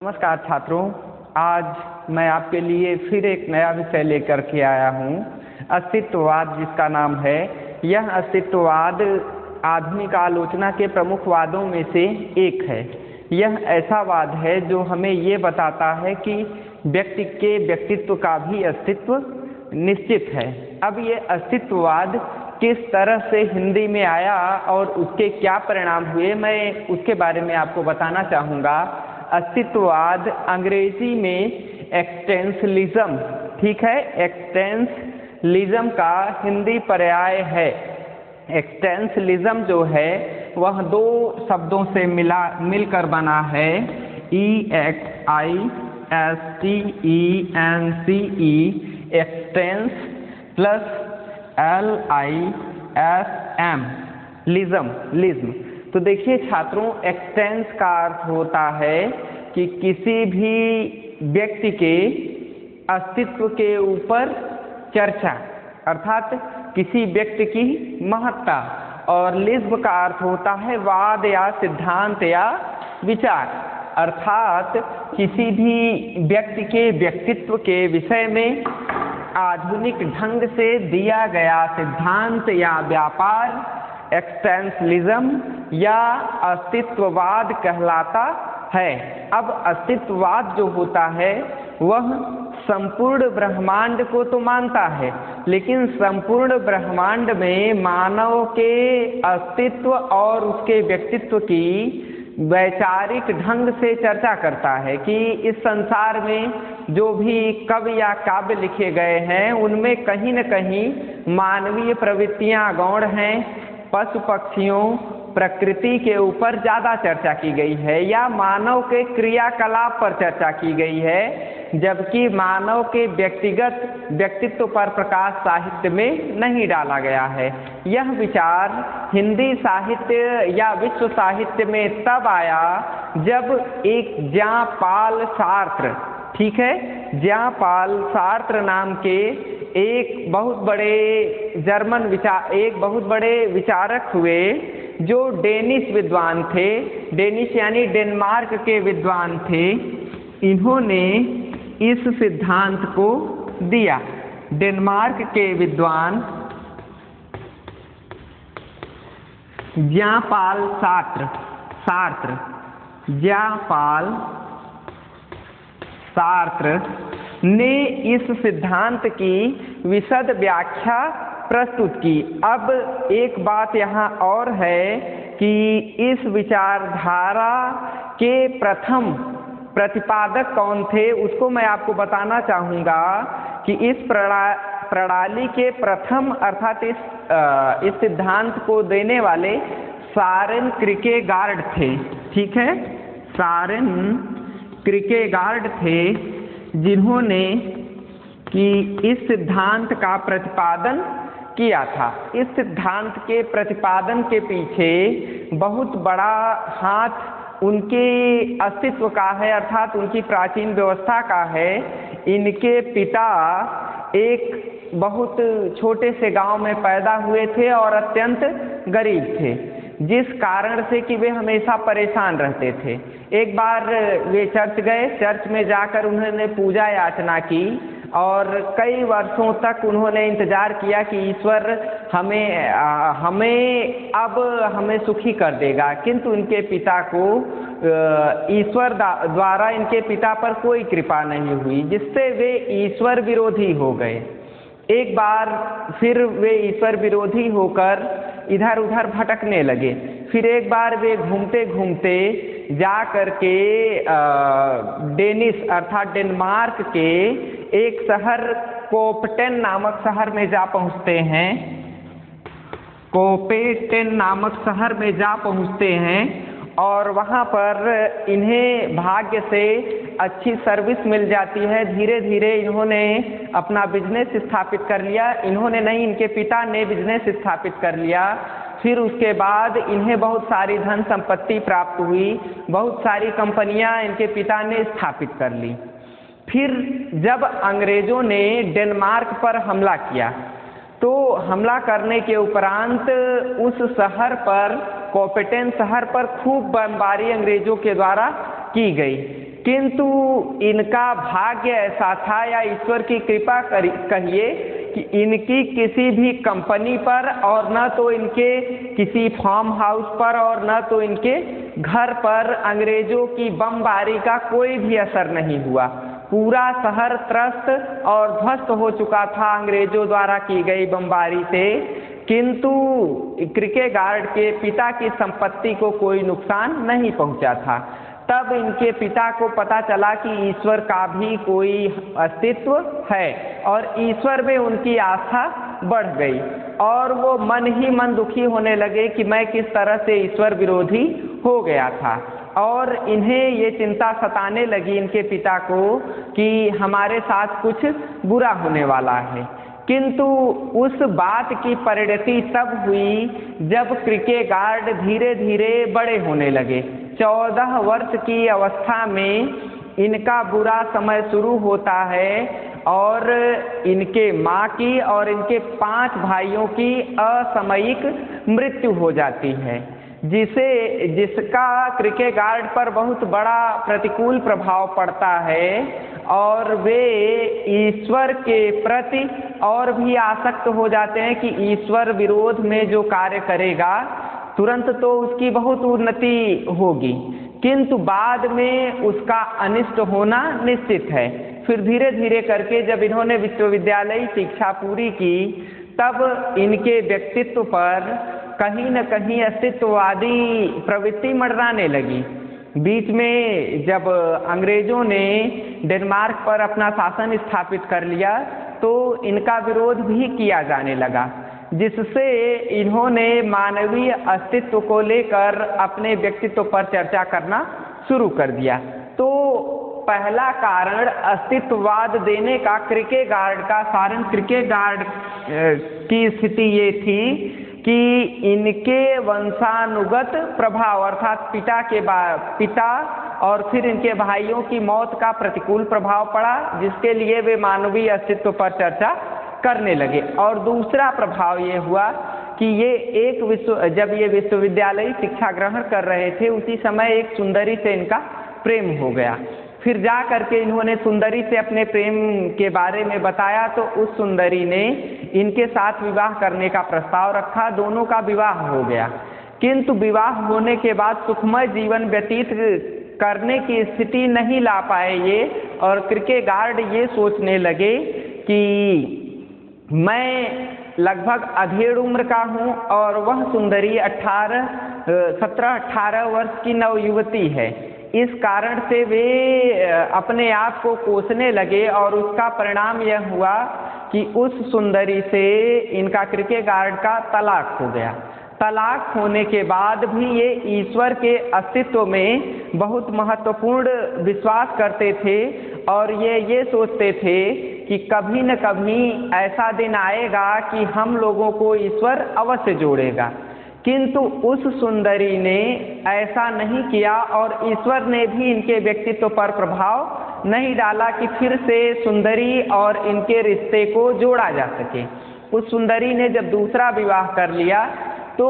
नमस्कार छात्रों, आज मैं आपके लिए फिर एक नया विषय लेकर के आया हूँ, अस्तित्ववाद, जिसका नाम है। यह अस्तित्ववाद आधुनिक आलोचना के प्रमुख वादों में से एक है। यह ऐसा वाद है जो हमें ये बताता है कि व्यक्ति के व्यक्तित्व का भी अस्तित्व निश्चित है। अब ये अस्तित्ववाद किस तरह से हिंदी में आया और उसके क्या परिणाम हुए, मैं उसके बारे में आपको बताना चाहूँगा। अस्तित्ववाद अंग्रेजी में एक्सटेंशलिज्म, ठीक है, एक्सटेंशलिज्म का हिंदी पर्याय है। एक्सटेंशलिज्म जो है वह दो शब्दों से मिलकर बना है, EXISTENCE, एक्सटेंस प्लस LISM, लिज्म। तो देखिए छात्रों, एक्सटेंस का अर्थ होता है कि किसी भी व्यक्ति के अस्तित्व के ऊपर चर्चा, अर्थात किसी व्यक्ति की महत्ता, और लिज्म का अर्थ होता है वाद या सिद्धांत या विचार, अर्थात किसी भी व्यक्ति के व्यक्तित्व के विषय में आधुनिक ढंग से दिया गया सिद्धांत या व्यापार एक्सटेंशलिज्म या अस्तित्ववाद कहलाता है। अब अस्तित्ववाद जो होता है वह संपूर्ण ब्रह्मांड को तो मानता है, लेकिन संपूर्ण ब्रह्मांड में मानव के अस्तित्व और उसके व्यक्तित्व की वैचारिक ढंग से चर्चा करता है कि इस संसार में जो भी कवि या काव्य लिखे गए हैं उनमें कहीं न कहीं मानवीय प्रवृत्तियां गौण हैं। पशु पक्षियों, प्रकृति के ऊपर ज़्यादा चर्चा की गई है या मानव के क्रियाकलाप पर चर्चा की गई है, जबकि मानव के व्यक्तिगत व्यक्तित्व पर प्रकाश साहित्य में नहीं डाला गया है। यह विचार हिंदी साहित्य या विश्व साहित्य में तब आया जब एक ज्यां पाल सार्त्र, ठीक है, ज्यां पाल सार्त्र नाम के एक बहुत बड़े विचारक हुए जो डेनिश विद्वान थे, डेनिश यानी डेनमार्क के विद्वान थे। इन्होंने इस सिद्धांत को दिया। डेनमार्क के विद्वान ज्यां पाल सार्त्र ने इस सिद्धांत की विशद व्याख्या प्रस्तुत की। अब एक बात यहाँ और है कि इस विचारधारा के प्रथम प्रतिपादक कौन थे, उसको मैं आपको बताना चाहूँगा कि इस प्रणाली के प्रथम अर्थात इस सिद्धांत को देने वाले सारेन किर्केगार्ड थे, ठीक है, सारेन किर्केगार्ड थे, जिन्होंने कि इस सिद्धांत का प्रतिपादन किया था। इस सिद्धांत के प्रतिपादन के पीछे बहुत बड़ा हाथ उनके अस्तित्व का है, अर्थात उनकी प्राचीन व्यवस्था का है। इनके पिता एक बहुत छोटे से गांव में पैदा हुए थे और अत्यंत गरीब थे, जिस कारण से कि वे हमेशा परेशान रहते थे। एक बार वे चर्च गए, चर्च में जाकर उन्होंने पूजा याचना की और कई वर्षों तक उन्होंने इंतजार किया कि ईश्वर हमें सुखी कर देगा, किंतु इनके पिता को ईश्वर द्वारा इनके पिता पर कोई कृपा नहीं हुई, जिससे वे ईश्वर विरोधी हो गए। एक बार फिर वे ईश्वर विरोधी होकर इधर उधर भटकने लगे। फिर एक बार वे घूमते घूमते जा करके डेनिश अर्थात डेनमार्क के एक शहर कोपेटेन नामक शहर में जा पहुँचते हैं। कोपेटेन नामक शहर में जा पहुँचते हैं और वहाँ पर इन्हें भाग्य से अच्छी सर्विस मिल जाती है। धीरे धीरे इन्होंने अपना बिजनेस स्थापित कर लिया। इन्होंने नहीं, इनके पिता ने बिजनेस स्थापित कर लिया। फिर उसके बाद इन्हें बहुत सारी धन संपत्ति प्राप्त हुई, बहुत सारी कंपनियां इनके पिता ने स्थापित कर ली। फिर जब अंग्रेजों ने डेनमार्क पर हमला किया तो हमला करने के उपरांत उस शहर पर, कोपेटेन शहर पर खूब बमबारी अंग्रेजों के द्वारा की गई, किंतु इनका भाग्य ऐसा था या ईश्वर की कृपा कहिए कि इनकी किसी भी कंपनी पर और न तो इनके किसी फार्म हाउस पर और न तो इनके घर पर अंग्रेजों की बमबारी का कोई भी असर नहीं हुआ। पूरा शहर त्रस्त और ध्वस्त हो चुका था अंग्रेजों द्वारा की गई बमबारी से, किंतु किरकेगार्ड के पिता की संपत्ति को कोई नुकसान नहीं पहुंचा था। तब इनके पिता को पता चला कि ईश्वर का भी कोई अस्तित्व है और ईश्वर में उनकी आस्था बढ़ गई और वो मन ही मन दुखी होने लगे कि मैं किस तरह से ईश्वर विरोधी हो गया था। और इन्हें ये चिंता सताने लगी इनके पिता को कि हमारे साथ कुछ बुरा होने वाला है। किंतु उस बात की परिणति तब हुई जब किरकेगार्ड धीरे धीरे बड़े होने लगे। 14 वर्ष की अवस्था में इनका बुरा समय शुरू होता है और इनके माँ की और इनके 5 भाइयों की असामयिक मृत्यु हो जाती है, जिसका किरकेगार्ड पर बहुत बड़ा प्रतिकूल प्रभाव पड़ता है और वे ईश्वर के प्रति और भी आसक्त हो जाते हैं कि ईश्वर विरोध में जो कार्य करेगा तुरंत तो उसकी बहुत उन्नति होगी, किंतु बाद में उसका अनिष्ट होना निश्चित है। फिर धीरे धीरे करके जब इन्होंने विश्वविद्यालयी शिक्षा पूरी की तब इनके व्यक्तित्व पर कहीं न कहीं अस्तित्ववादी प्रवृत्ति मंडराने लगी। बीच में जब अंग्रेजों ने डेनमार्क पर अपना शासन स्थापित कर लिया तो इनका विरोध भी किया जाने लगा, जिससे इन्होंने मानवीय अस्तित्व को लेकर अपने व्यक्तित्व पर चर्चा करना शुरू कर दिया। तो पहला कारण अस्तित्ववाद देने का किरकेगार्ड का सारण किरकेगार्ड की स्थिति ये थी कि इनके वंशानुगत प्रभाव अर्थात पिता और फिर इनके भाइयों की मौत का प्रतिकूल प्रभाव पड़ा, जिसके लिए वे मानवीय अस्तित्व पर चर्चा करने लगे। और दूसरा प्रभाव ये हुआ कि जब ये विश्वविद्यालयी शिक्षा ग्रहण कर रहे थे उसी समय एक सुंदरी से इनका प्रेम हो गया। फिर जा करके इन्होंने सुंदरी से अपने प्रेम के बारे में बताया तो उस सुंदरी ने इनके साथ विवाह करने का प्रस्ताव रखा। दोनों का विवाह हो गया, किंतु विवाह होने के बाद सुखमय जीवन व्यतीत करने की स्थिति नहीं ला पाए ये, और किरकेगार्ड ये सोचने लगे कि मैं लगभग अधेड़ उम्र का हूँ और वह सुंदरी 17-18 वर्ष की नवयुवती है। इस कारण से वे अपने आप को कोसने लगे और उसका परिणाम यह हुआ कि उस सुंदरी से इनका किरकेगार्ड का तलाक हो गया। तलाक होने के बाद भी ये ईश्वर के अस्तित्व में बहुत महत्वपूर्ण विश्वास करते थे और ये सोचते थे कि कभी न कभी ऐसा दिन आएगा कि हम लोगों को ईश्वर अवश्य जोड़ेगा। किंतु उस सुंदरी ने ऐसा नहीं किया और ईश्वर ने भी इनके व्यक्तित्व पर प्रभाव नहीं डाला कि फिर से सुंदरी और इनके रिश्ते को जोड़ा जा सके। उस सुंदरी ने जब दूसरा विवाह कर लिया तो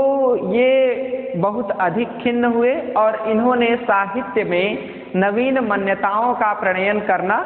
ये बहुत अधिक खिन्न हुए और इन्होंने साहित्य में नवीन मान्यताओं का प्रणयन करना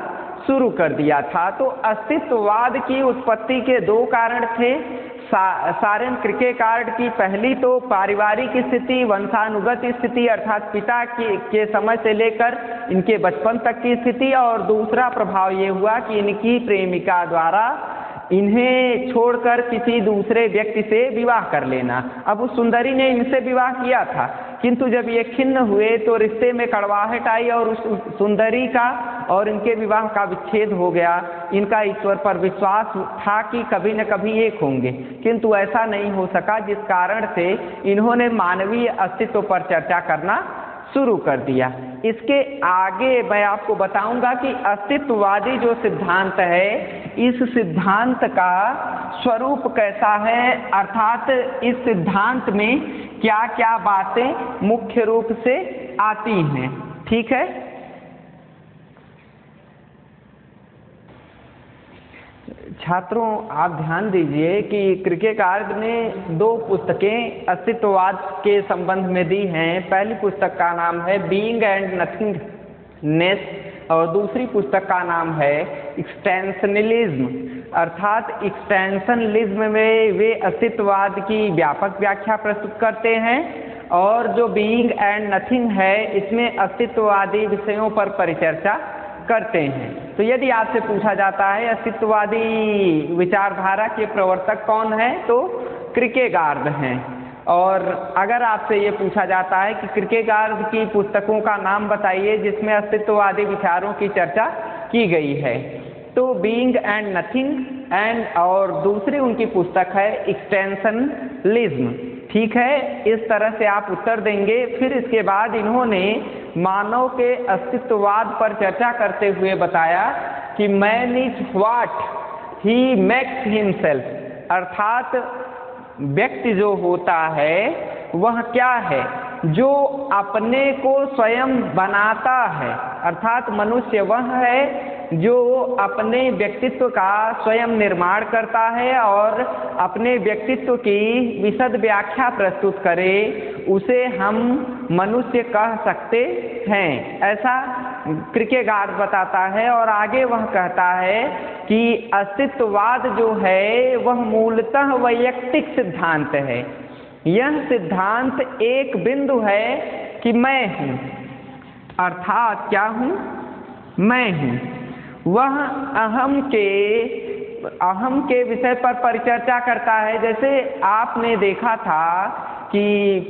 शुरू कर दिया था। तो अस्तित्ववाद की उत्पत्ति के 2 कारण थे। सारेन किरकेगार्ड की पहली तो पारिवारिक स्थिति, वंशानुगत स्थिति अर्थात पिता के समय से लेकर इनके बचपन तक की स्थिति, और दूसरा प्रभाव ये हुआ कि इनकी प्रेमिका द्वारा इन्हें छोड़कर किसी दूसरे व्यक्ति से विवाह कर लेना। अब उस सुंदरी ने इनसे विवाह किया था, किंतु जब ये खिन्न हुए तो रिश्ते में कड़वाहट आई और उस सुंदरी का और इनके विवाह का विच्छेद हो गया। इनका ईश्वर पर विश्वास था कि कभी न कभी एक होंगे, किंतु ऐसा नहीं हो सका, जिस कारण से इन्होंने मानवीय अस्तित्व पर चर्चा करना शुरू कर दिया। इसके आगे मैं आपको बताऊंगा कि अस्तित्ववादी जो सिद्धांत है, इस सिद्धांत का स्वरूप कैसा है, अर्थात इस सिद्धांत में क्या क्या बातें मुख्य रूप से आती हैं। ठीक है, छात्रों आप ध्यान दीजिए कि किरकेगार्ड ने 2 पुस्तकें अस्तित्ववाद के संबंध में दी हैं। पहली पुस्तक का नाम है बीइंग एंड नथिंग और दूसरी पुस्तक का नाम है एक्सटेंशनलिज्म, अर्थात एक्सटेंशनलिज्म में वे अस्तित्ववाद की व्यापक व्याख्या प्रस्तुत करते हैं और जो बीइंग एंड नथिंग है इसमें अस्तित्ववादी विषयों पर परिचर्चा करते हैं। तो यदि आपसे पूछा जाता है अस्तित्ववादी विचारधारा के प्रवर्तक कौन है, तो किर्केगार्ड हैं। और अगर आपसे ये पूछा जाता है कि किर्केगार्ड की पुस्तकों का नाम बताइए जिसमें अस्तित्ववादी विचारों की चर्चा की गई है, तो बीइंग एंड नथिंग और दूसरी उनकी पुस्तक है एक्सटेंशनलिज्म। ठीक है, इस तरह से आप उत्तर देंगे। फिर इसके बाद इन्होंने मानव के अस्तित्ववाद पर चर्चा करते हुए बताया कि man is what he makes himself, अर्थात व्यक्ति जो होता है वह क्या है, जो अपने को स्वयं बनाता है। अर्थात मनुष्य वह है जो अपने व्यक्तित्व का स्वयं निर्माण करता है और अपने व्यक्तित्व की विशद व्याख्या प्रस्तुत करे, उसे हम मनुष्य कह सकते हैं, ऐसा किर्केगार्ड बताता है। और आगे वह कहता है कि अस्तित्ववाद जो है वह मूलतः वैयक्तिक सिद्धांत है। यह सिद्धांत एक बिंदु है कि मैं हूँ, अर्थात क्या हूँ, मैं हूँ। वह अहम के विषय पर परिचर्चा करता है। जैसे आपने देखा था कि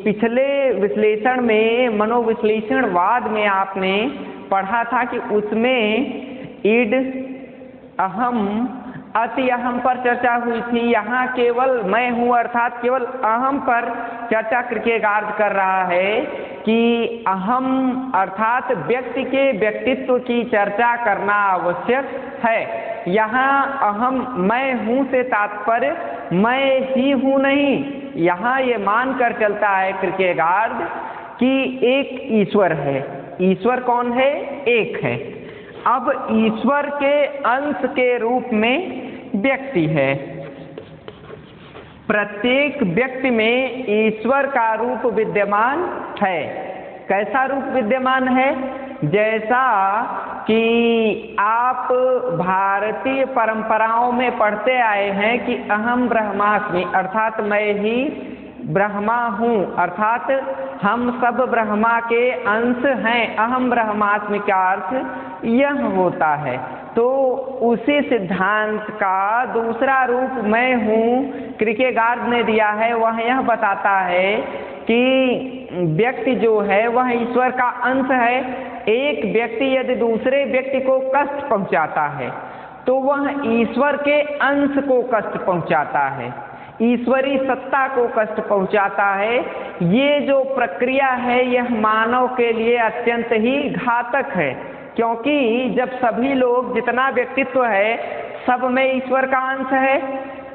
पिछले विश्लेषण में, मनोविश्लेषणवाद में आपने पढ़ा था कि उसमें ईड, अहम, अति अहम पर चर्चा हुई थी। यहाँ केवल मैं हूँ अर्थात केवल अहम पर चर्चा किर्केगार्ड कर रहा है कि अहम अर्थात व्यक्ति के व्यक्तित्व की चर्चा करना आवश्यक है। यहाँ अहम मैं हूँ से तात्पर्य मैं ही हूँ नहीं, यहाँ ये मानकर चलता है किर्केगार्ड कि एक ईश्वर है। ईश्वर कौन है? एक है। अब ईश्वर के अंश के रूप में व्यक्ति है। प्रत्येक व्यक्ति में ईश्वर का रूप विद्यमान है। कैसा रूप विद्यमान है? जैसा कि आप भारतीय परंपराओं में पढ़ते आए हैं कि अहम ब्रह्मास्मि, अर्थात मैं ही ब्रह्मा हूँ, अर्थात हम सब ब्रह्मा के अंश हैं। अहम ब्रह्मास्मि का अर्थ यह होता है। तो उसी सिद्धांत का दूसरा रूप मैं हूँ किर्केगार्ड ने दिया है। वह यह बताता है कि व्यक्ति जो है वह ईश्वर का अंश है। एक व्यक्ति यदि दूसरे व्यक्ति को कष्ट पहुँचाता है तो वह ईश्वर के अंश को कष्ट पहुँचाता है, ईश्वरी सत्ता को कष्ट पहुँचाता है। ये जो प्रक्रिया है यह मानव के लिए अत्यंत ही घातक है, क्योंकि जब सभी लोग, जितना व्यक्तित्व है सब में ईश्वर का अंश है,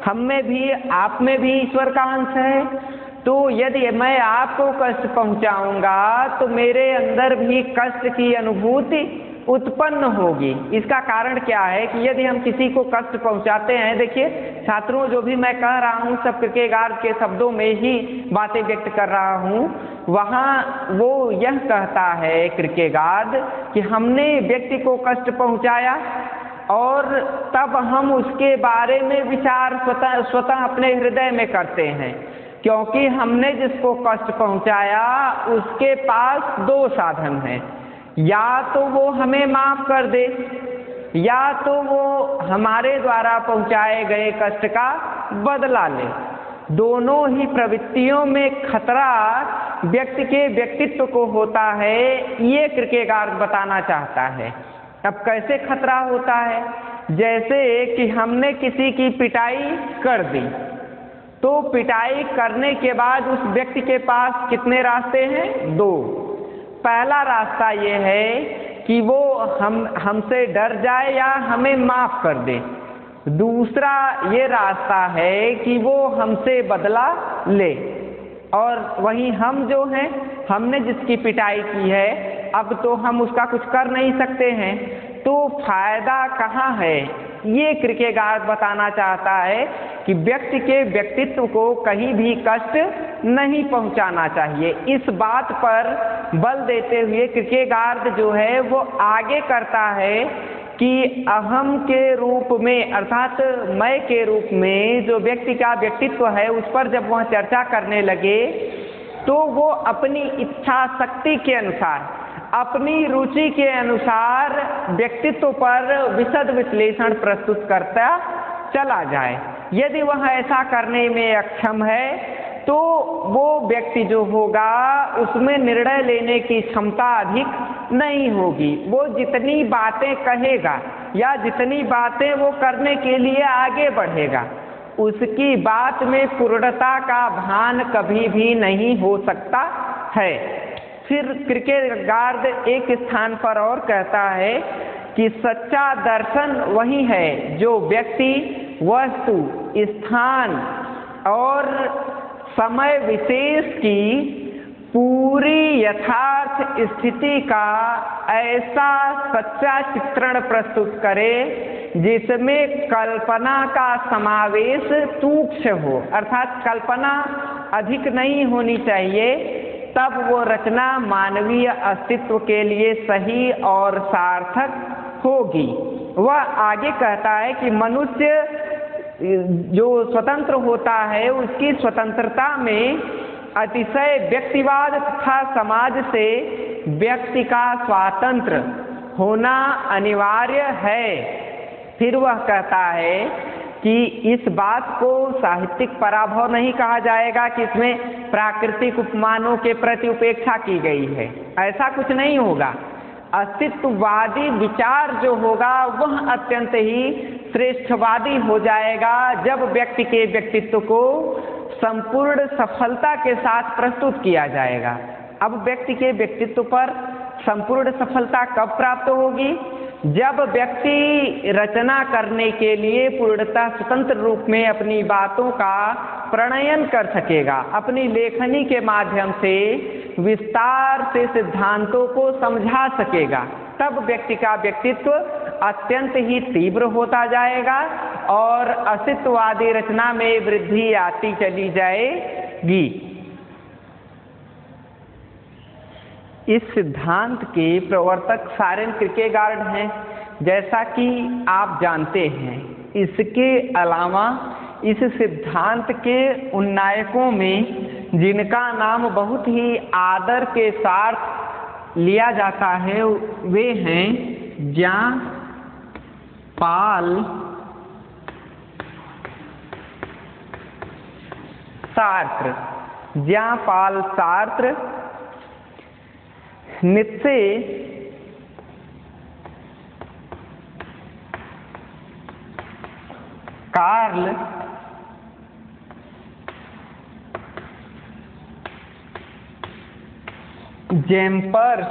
हम में भी, आप में भी ईश्वर का अंश है। तो यदि मैं आपको कष्ट पहुंचाऊंगा तो मेरे अंदर भी कष्ट की अनुभूति उत्पन्न होगी। इसका कारण क्या है कि यदि हम किसी को कष्ट पहुंचाते हैं, देखिए छात्रों जो भी मैं कह रहा हूँ सब किर्केगार्ड के शब्दों में ही बातें व्यक्त कर रहा हूँ। वहाँ वो यह कहता है किर्केगार्ड कि हमने व्यक्ति को कष्ट पहुंचाया और तब हम उसके बारे में विचार स्वतः अपने हृदय में करते हैं, क्योंकि हमने जिसको कष्ट पहुंचाया उसके पास दो साधन हैं, या तो वो हमें माफ कर दे या तो वो हमारे द्वारा पहुंचाए गए कष्ट का बदला ले। दोनों ही प्रवृत्तियों में खतरा व्यक्ति के व्यक्तित्व को होता है, ये किर्केगार्ड बताना चाहता है। अब कैसे खतरा होता है? जैसे कि हमने किसी की पिटाई कर दी, तो पिटाई करने के बाद उस व्यक्ति के पास कितने रास्ते हैं? दो। पहला रास्ता ये है कि वो हमसे डर जाए या हमें माफ कर दे। दूसरा ये रास्ता है कि वो हमसे बदला ले। और वहीं हम जो हैं, हमने जिसकी पिटाई की है अब तो हम उसका कुछ कर नहीं सकते हैं, तो फायदा कहाँ है? ये किर्केगार्ड बताना चाहता है कि व्यक्ति के व्यक्तित्व को कहीं भी कष्ट नहीं पहुंचाना चाहिए। इस बात पर बल देते हुए किरकेगार्ड जो है वो आगे करता है कि अहम के रूप में अर्थात मैं के रूप में जो व्यक्ति का व्यक्तित्व है उस पर जब वह चर्चा करने लगे तो वो अपनी इच्छा शक्ति के अनुसार, अपनी रुचि के अनुसार व्यक्तित्व पर विशद विश्लेषण प्रस्तुत करता चला जाए। यदि वह ऐसा करने में अक्षम है तो वो व्यक्ति जो होगा उसमें निर्णय लेने की क्षमता अधिक नहीं होगी। वो जितनी बातें कहेगा या जितनी बातें वो करने के लिए आगे बढ़ेगा उसकी बात में पूर्णता का भान कभी भी नहीं हो सकता है। फिर किरकेगार्ड एक स्थान पर और कहता है कि सच्चा दर्शन वही है जो व्यक्ति, वस्तु, स्थान और समय विशेष की पूरी यथार्थ स्थिति का ऐसा सच्चा चित्रण प्रस्तुत करे जिसमें कल्पना का समावेश तुच्छ हो, अर्थात कल्पना अधिक नहीं होनी चाहिए, तब वो रचना मानवीय अस्तित्व के लिए सही और सार्थक होगी। वह आगे कहता है कि मनुष्य जो स्वतंत्र होता है उसकी स्वतंत्रता में अतिशय व्यक्तिवाद तथा समाज से व्यक्ति का स्वातंत्र होना अनिवार्य है। फिर वह कहता है कि इस बात को साहित्यिक पराभव नहीं कहा जाएगा कि इसमें प्राकृतिक उपमानों के प्रति उपेक्षा की गई है, ऐसा कुछ नहीं होगा। अस्तित्ववादी विचार जो होगा वह अत्यंत ही श्रेष्ठवादी हो जाएगा जब व्यक्ति के व्यक्तित्व को संपूर्ण सफलता के साथ प्रस्तुत किया जाएगा। अब व्यक्ति के व्यक्तित्व पर संपूर्ण सफलता कब प्राप्त होगी? जब व्यक्ति रचना करने के लिए पूर्णतः स्वतंत्र रूप में अपनी बातों का प्रणयन कर सकेगा, अपनी लेखनी के माध्यम से विस्तार से सिद्धांतों को समझा सकेगा, तब व्यक्ति का व्यक्तित्व अत्यंत ही तीव्र होता जाएगा और अस्तित्ववादी रचना में वृद्धि आती चली जाएगी। इस सिद्धांत के प्रवर्तक सारेन किरकेगार्ड हैं, जैसा कि आप जानते हैं। इसके अलावा इस सिद्धांत के उन नायकों में जिनका नाम बहुत ही आदर के साथ लिया जाता है वे हैं John Paul Sartre. John Paul Sartre, Nietzsche, Karl Jaspers,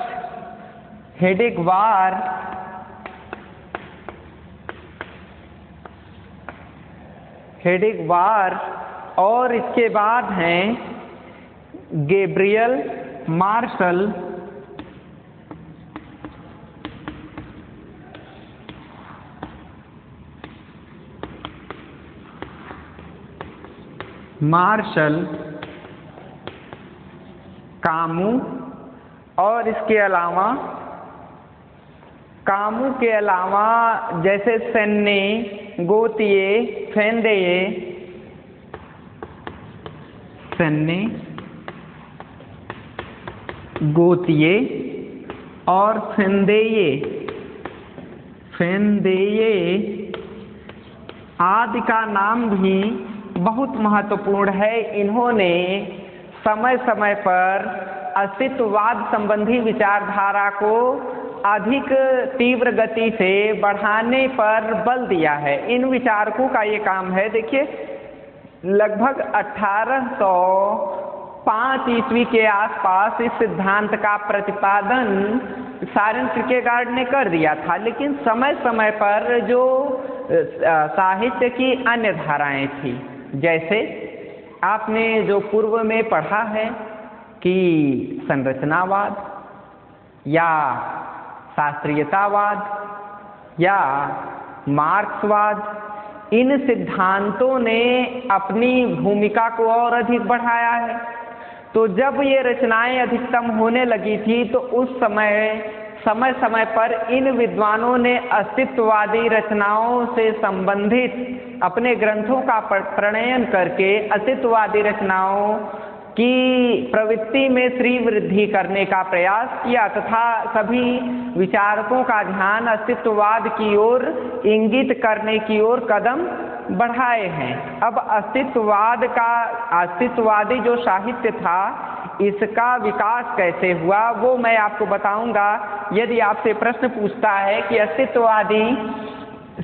Heidegger, और इसके बाद हैं गैब्रियल मार्शल, कामू, और इसके अलावा कामू के अलावा जैसे सेन्ने, गोतिये, फेंदेये, और फेंदेये आदि का नाम भी बहुत महत्वपूर्ण है। इन्होंने समय समय पर अस्तित्ववाद संबंधी विचारधारा को अधिक तीव्र गति से बढ़ाने पर बल दिया है। इन विचारकों का ये काम है। देखिए, लगभग 1805 ईस्वी के आसपास इस सिद्धांत का प्रतिपादन सारेन किरकेगार्ड ने कर दिया था, लेकिन समय समय पर जो साहित्य की अन्य धाराएं थी, जैसे आपने जो पूर्व में पढ़ा है कि संरचनावाद या शास्त्रीयतावाद या मार्क्सवाद, इन सिद्धांतों ने अपनी भूमिका को और अधिक बढ़ाया है। तो जब ये रचनाएं अधिकतम होने लगी थी तो उस समय समय पर इन विद्वानों ने अस्तित्ववादी रचनाओं से संबंधित अपने ग्रंथों का प्रणयन करके अस्तित्ववादी रचनाओं की प्रवृत्ति में श्री वृद्धि करने का प्रयास किया तथा सभी विचारकों का ध्यान अस्तित्ववाद की ओर इंगित करने की ओर कदम बढ़ाए हैं। अब अस्तित्ववादी जो साहित्य था इसका विकास कैसे हुआ वो मैं आपको बताऊंगा। यदि आपसे प्रश्न पूछता है कि अस्तित्ववादी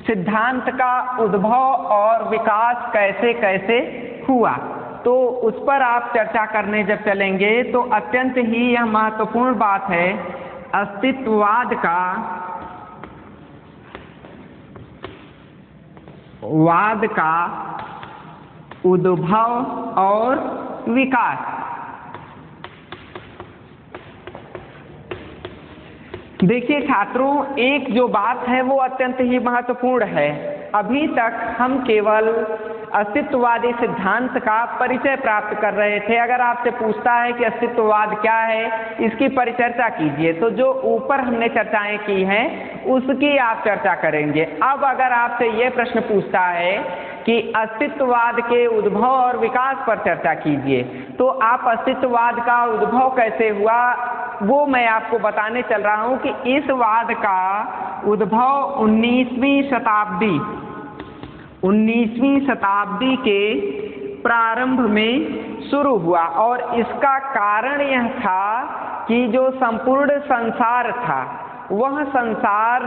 सिद्धांत का उद्भव और विकास कैसे कैसे हुआ, तो उस पर आप चर्चा करने जब चलेंगे तो अत्यंत ही यह महत्वपूर्ण बात है। अस्तित्ववाद का उद्भव और विकास। देखिए छात्रों, एक जो बात है वो अत्यंत ही महत्वपूर्ण है। अभी तक हम केवल अस्तित्ववादी सिद्धांत का परिचय प्राप्त कर रहे थे। अगर आपसे पूछता है कि अस्तित्ववाद क्या है, इसकी परिचर्चा कीजिए, तो जो ऊपर हमने चर्चाएं की हैं उसकी आप चर्चा करेंगे। अब अगर आपसे ये प्रश्न पूछता है कि अस्तित्ववाद के उद्भव और विकास पर चर्चा कीजिए, तो आप अस्तित्ववाद का उद्भव कैसे हुआ वो मैं आपको बताने चल रहा हूं कि इस वाद का उद्भव 19वीं शताब्दी के प्रारंभ में शुरू हुआ और इसका कारण यह था कि जो संपूर्ण संसार था वह संसार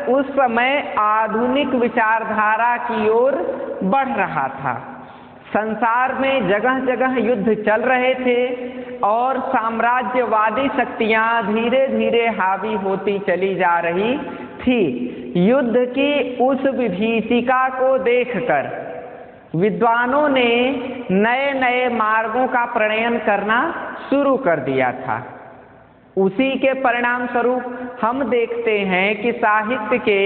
उस समय आधुनिक विचारधारा की ओर बढ़ रहा था। संसार में जगह जगह युद्ध चल रहे थे और साम्राज्यवादी शक्तियां धीरे धीरे हावी होती चली जा रही थी। युद्ध की उस विभीषिका को देखकर विद्वानों ने नए नए मार्गों का प्रणयन करना शुरू कर दिया था। उसी के परिणाम स्वरूप हम देखते हैं कि साहित्य के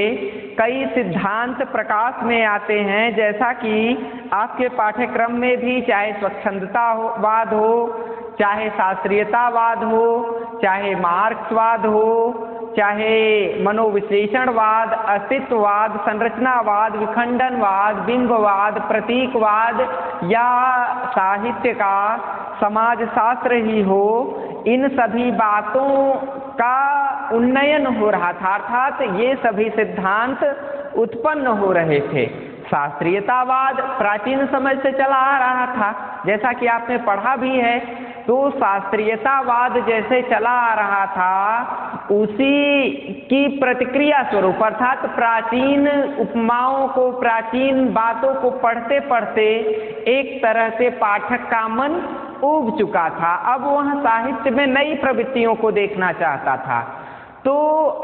कई सिद्धांत प्रकाश में आते हैं, जैसा कि आपके पाठ्यक्रम में भी चाहे स्वच्छंदतावाद हो, चाहे शास्त्रीयतावाद हो, चाहे मार्क्सवाद हो, चाहे मनोविश्लेषणवाद, अस्तित्ववाद, संरचनावाद, विखंडनवाद, बिंबवाद, प्रतीकवाद या साहित्य का समाजशास्त्र ही हो, इन सभी बातों का उन्नयन हो रहा था, अर्थात ये सभी सिद्धांत उत्पन्न हो रहे थे। शास्त्रीयतावाद प्राचीन समय से चला आ रहा था, जैसा कि आपने पढ़ा भी है। तो शास्त्रीयतावाद जैसे चला आ रहा था उसी की प्रतिक्रिया स्वरूप, अर्थात प्राचीन उपमाओं को, प्राचीन बातों को पढ़ते पढ़ते एक तरह से पाठक का मन उब चुका था। अब वह साहित्य में नई प्रवृत्तियों को देखना चाहता था। तो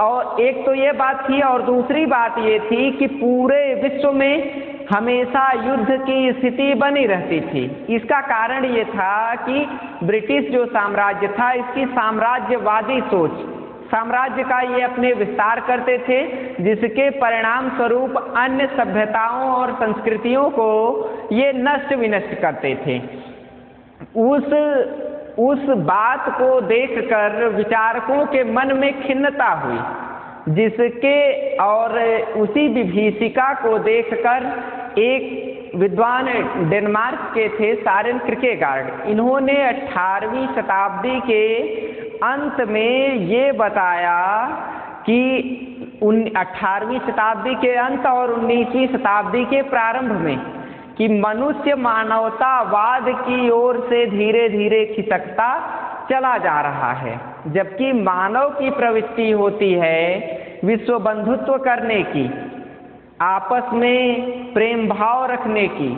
और एक तो ये बात थी, और दूसरी बात ये थी कि पूरे विश्व में हमेशा युद्ध की स्थिति बनी रहती थी। इसका कारण ये था कि ब्रिटिश जो साम्राज्य था, इसकी साम्राज्यवादी सोच, साम्राज्य का ये अपने विस्तार करते थे, जिसके परिणाम स्वरूप अन्य सभ्यताओं और संस्कृतियों को ये नष्ट विनष्ट करते थे। उस बात को देखकर विचारकों के मन में खिन्नता हुई, जिसके और उसी विभीषिका को देखकर एक विद्वान डेनमार्क के थे सारेन किर्केगार्ड, इन्होंने 18वीं शताब्दी के अंत में ये बताया कि 18वीं शताब्दी के अंत और 19वीं शताब्दी के प्रारंभ में कि मनुष्य मानवतावाद की ओर से धीरे धीरे खिसकता चला जा रहा है, जबकि मानव की प्रवृत्ति होती है विश्व बंधुत्व करने की, आपस में प्रेम भाव रखने की,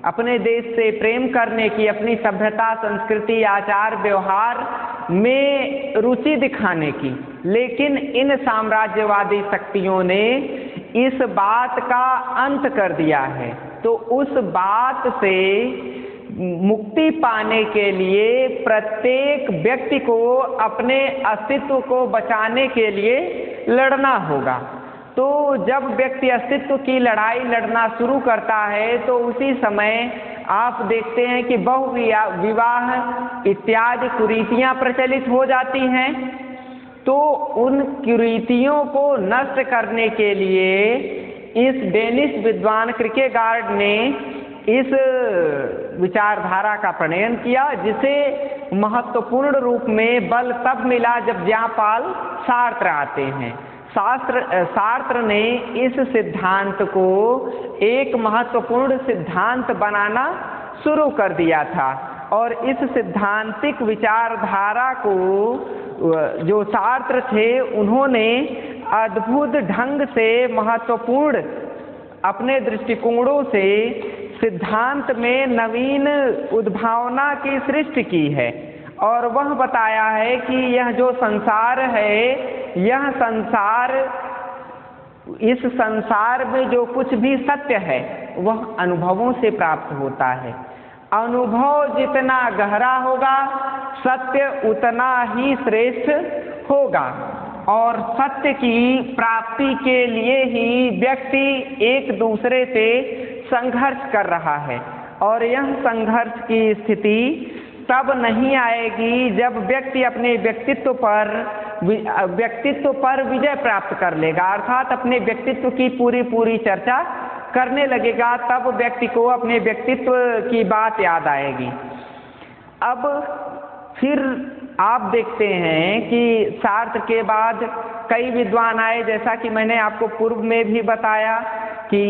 अपने देश से प्रेम करने की, अपनी सभ्यता, संस्कृति, आचार व्यवहार में रुचि दिखाने की। लेकिन इन साम्राज्यवादी शक्तियों ने इस बात का अंत कर दिया है। तो उस बात से मुक्ति पाने के लिए प्रत्येक व्यक्ति को अपने अस्तित्व को बचाने के लिए लड़ना होगा। तो जब व्यक्ति अस्तित्व की लड़ाई लड़ना शुरू करता है तो उसी समय आप देखते हैं कि बहुविवाह इत्यादि कुरीतियां प्रचलित हो जाती हैं। तो उन कुरीतियों को नष्ट करने के लिए इस डेनिश विद्वान किर्केगार्ड ने इस विचारधारा का प्रणयन किया, जिसे महत्वपूर्ण रूप में बल तब मिला जब जॉन-पॉल सार्त्र आते हैं। सार्त्र ने इस सिद्धांत को एक महत्वपूर्ण सिद्धांत बनाना शुरू कर दिया था और इस सिद्धांतिक विचारधारा को जो सार्त्र थे उन्होंने अद्भुत ढंग से महत्वपूर्ण अपने दृष्टिकोणों से सिद्धांत में नवीन उद्भावना की सृष्टि की है और वह बताया है कि यह जो संसार है, यह संसार, इस संसार में जो कुछ भी सत्य है वह अनुभवों से प्राप्त होता है। अनुभव जितना गहरा होगा सत्य उतना ही श्रेष्ठ होगा और सत्य की प्राप्ति के लिए ही व्यक्ति एक दूसरे से संघर्ष कर रहा है और यह संघर्ष की स्थिति तब नहीं आएगी जब व्यक्ति अपने व्यक्तित्व पर विजय प्राप्त कर लेगा, अर्थात अपने व्यक्तित्व की पूरी चर्चा करने लगेगा, तब व्यक्ति को अपने व्यक्तित्व की बात याद आएगी। अब फिर आप देखते हैं कि सार्त्र के बाद कई विद्वान आए, जैसा कि मैंने आपको पूर्व में भी बताया कि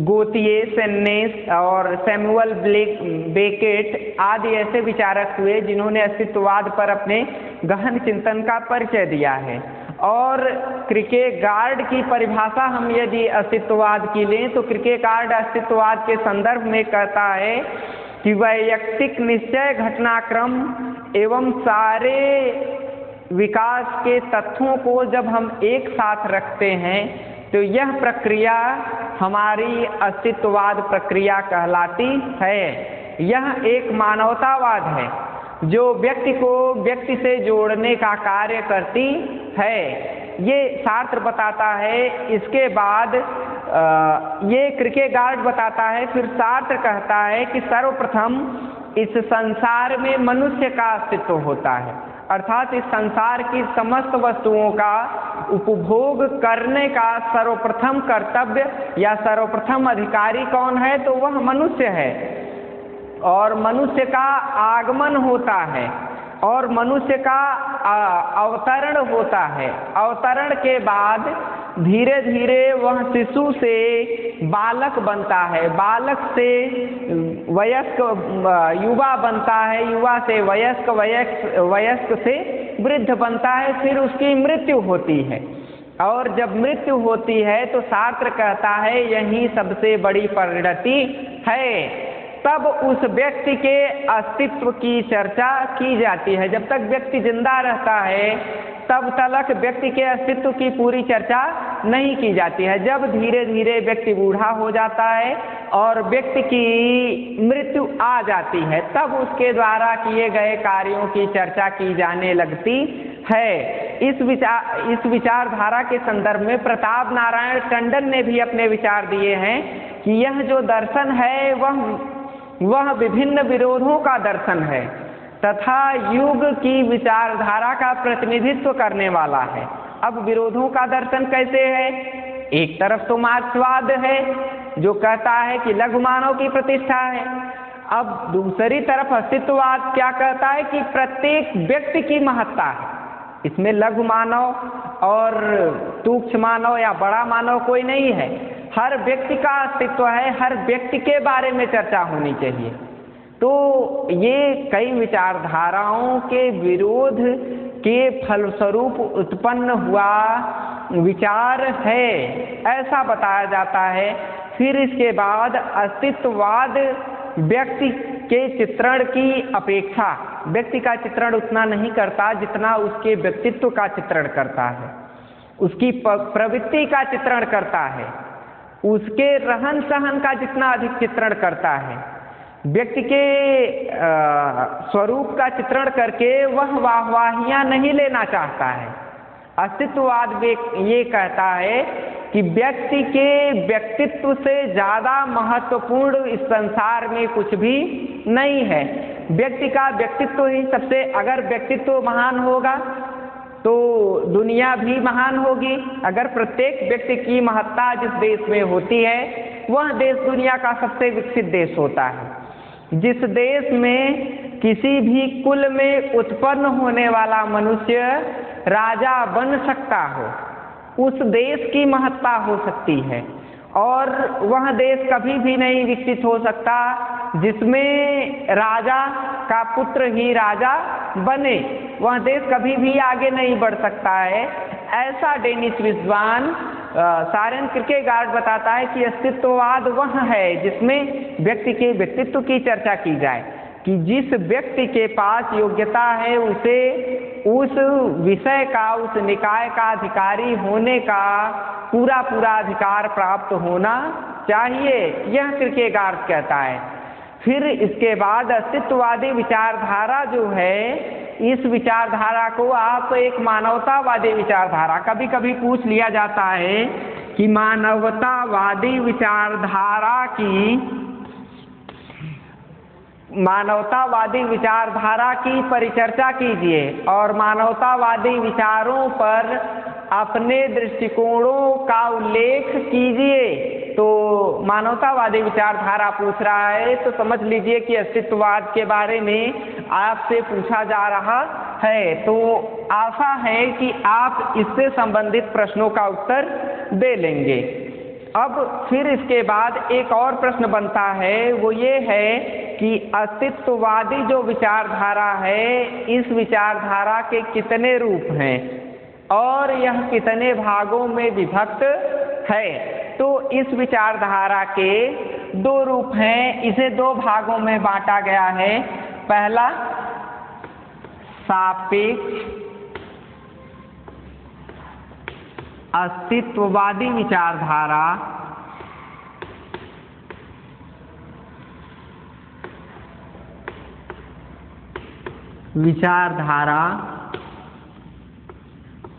गोतिये, सेन्नेस और सैमुअल बेकेट आदि ऐसे विचारक हुए जिन्होंने अस्तित्ववाद पर अपने गहन चिंतन का परिचय दिया है। और किर्केगार्ड की परिभाषा हम यदि अस्तित्ववाद की लें तो किर्केगार्ड अस्तित्ववाद के संदर्भ में कहता है कि वैयक्तिक निश्चय, घटनाक्रम एवं सारे विकास के तत्वों को जब हम एक साथ रखते हैं तो यह प्रक्रिया हमारी अस्तित्ववाद प्रक्रिया कहलाती है। यह एक मानवतावाद है जो व्यक्ति को व्यक्ति से जोड़ने का कार्य करती है, ये सार्त्र बताता है। इसके बाद ये किर्केगार्ड बताता है। फिर सार्त्र कहता है कि सर्वप्रथम इस संसार में मनुष्य का अस्तित्व होता है, अर्थात इस संसार की समस्त वस्तुओं का उपभोग करने का सर्वप्रथम कर्तव्य या सर्वप्रथम अधिकारी कौन है, तो वह मनुष्य है। और मनुष्य का आगमन होता है और मनुष्य का अवतरण होता है। अवतरण के बाद धीरे धीरे वह शिशु से बालक बनता है, बालक से वयस्क युवा बनता है, युवा से वयस्क, वयस्क से वृद्ध बनता है, फिर उसकी मृत्यु होती है। और जब मृत्यु होती है तो सार्त्र कहता है यही सबसे बड़ी परिणति है। तब उस व्यक्ति के अस्तित्व की चर्चा की जाती है। जब तक व्यक्ति जिंदा रहता है तब तक व्यक्ति के अस्तित्व की पूरी चर्चा नहीं की जाती है। जब धीरे धीरे व्यक्ति बूढ़ा हो जाता है और व्यक्ति की मृत्यु आ जाती है तब उसके द्वारा किए गए कार्यों की चर्चा की जाने लगती है। इस विचारधारा के संदर्भ में प्रताप नारायण टंडन ने भी अपने विचार दिए हैं कि यह जो दर्शन है वह विभिन्न विरोधों का दर्शन है तथा युग की विचारधारा का प्रतिनिधित्व करने वाला है। अब विरोधों का दर्शन कैसे है? एक तरफ तो मार्क्सवाद है जो कहता है कि लघु मानव की प्रतिष्ठा है। अब दूसरी तरफ अस्तित्ववाद क्या कहता है कि प्रत्येक व्यक्ति की महत्ता है, इसमें लघु मानव और तुच्छ मानव या बड़ा मानव कोई नहीं है, हर व्यक्ति का अस्तित्व है, हर व्यक्ति के बारे में चर्चा होनी चाहिए। तो ये कई विचारधाराओं के विरोध के फलस्वरूप उत्पन्न हुआ विचार है, ऐसा बताया जाता है। फिर इसके बाद अस्तित्ववाद व्यक्ति के चित्रण की अपेक्षा व्यक्ति का चित्रण उतना नहीं करता जितना उसके व्यक्तित्व का चित्रण करता है, उसकी प्रवृत्ति का चित्रण करता है, उसके रहन सहन का जितना अधिक चित्रण करता है। व्यक्ति के स्वरूप का चित्रण करके वह वाहवाहियां नहीं लेना चाहता है, अस्तित्ववाद ये कहता है कि व्यक्ति के व्यक्तित्व से ज़्यादा महत्वपूर्ण इस संसार में कुछ भी नहीं है। व्यक्ति का व्यक्तित्व ही सबसे, अगर व्यक्तित्व महान होगा तो दुनिया भी महान होगी। अगर प्रत्येक व्यक्ति की महत्ता जिस देश में होती है वह देश दुनिया का सबसे विकसित देश होता है। जिस देश में किसी भी कुल में उत्पन्न होने वाला मनुष्य राजा बन सकता हो, उस देश की महत्ता हो सकती है। और वह देश कभी भी नहीं विकसित हो सकता जिसमें राजा का पुत्र ही राजा बने, वह देश कभी भी आगे नहीं बढ़ सकता है। ऐसा डेनिस विद्वान सारेन किर्केगार्ड बताता है कि अस्तित्ववाद वह है जिसमें व्यक्ति के व्यक्तित्व की चर्चा की जाए, कि जिस व्यक्ति के पास योग्यता है उसे उस विषय का, उस निकाय का अधिकारी होने का पूरा अधिकार प्राप्त होना चाहिए, यह किर्केगार्ड कहता है। फिर इसके बाद अस्तित्ववादी विचारधारा जो है, इस विचारधारा को आप एक मानवतावादी विचारधारा, कभी कभी पूछ लिया जाता है कि मानवतावादी विचारधारा की परिचर्चा कीजिए और मानवतावादी विचारों पर अपने दृष्टिकोणों का उल्लेख कीजिए। तो मानवतावादी विचारधारा पूछ रहा है तो समझ लीजिए कि अस्तित्ववाद के बारे में आपसे पूछा जा रहा है। तो आशा है कि आप इससे संबंधित प्रश्नों का उत्तर दे लेंगे। अब फिर इसके बाद एक और प्रश्न बनता है, वो ये है कि अस्तित्ववादी जो विचारधारा है, इस विचारधारा के कितने रूप हैं और यह कितने भागों में विभक्त है। तो इस विचारधारा के दो रूप हैं, इसे दो भागों में बांटा गया है। पहला सापेक्ष अस्तित्ववादी विचारधारा,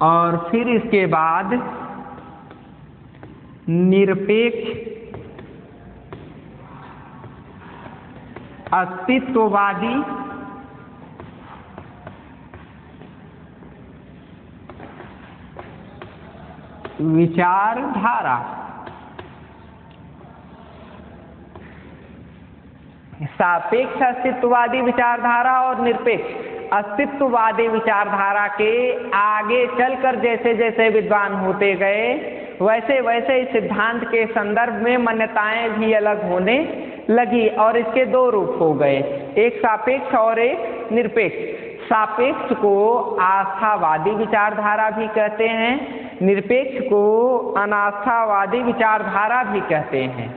और फिर इसके बाद निरपेक्ष अस्तित्ववादी विचारधारा। सापेक्ष अस्तित्ववादी विचारधारा और निरपेक्ष अस्तित्ववादी विचारधारा के आगे चलकर जैसे जैसे विद्वान होते गए, वैसे वैसे इस सिद्धांत के संदर्भ में मान्यताएं भी अलग होने लगी और इसके दो रूप हो गए, एक सापेक्ष और एक निरपेक्ष। सापेक्ष को आस्थावादी विचारधारा भी कहते हैं, निरपेक्ष को अनास्थावादी विचारधारा भी कहते हैं।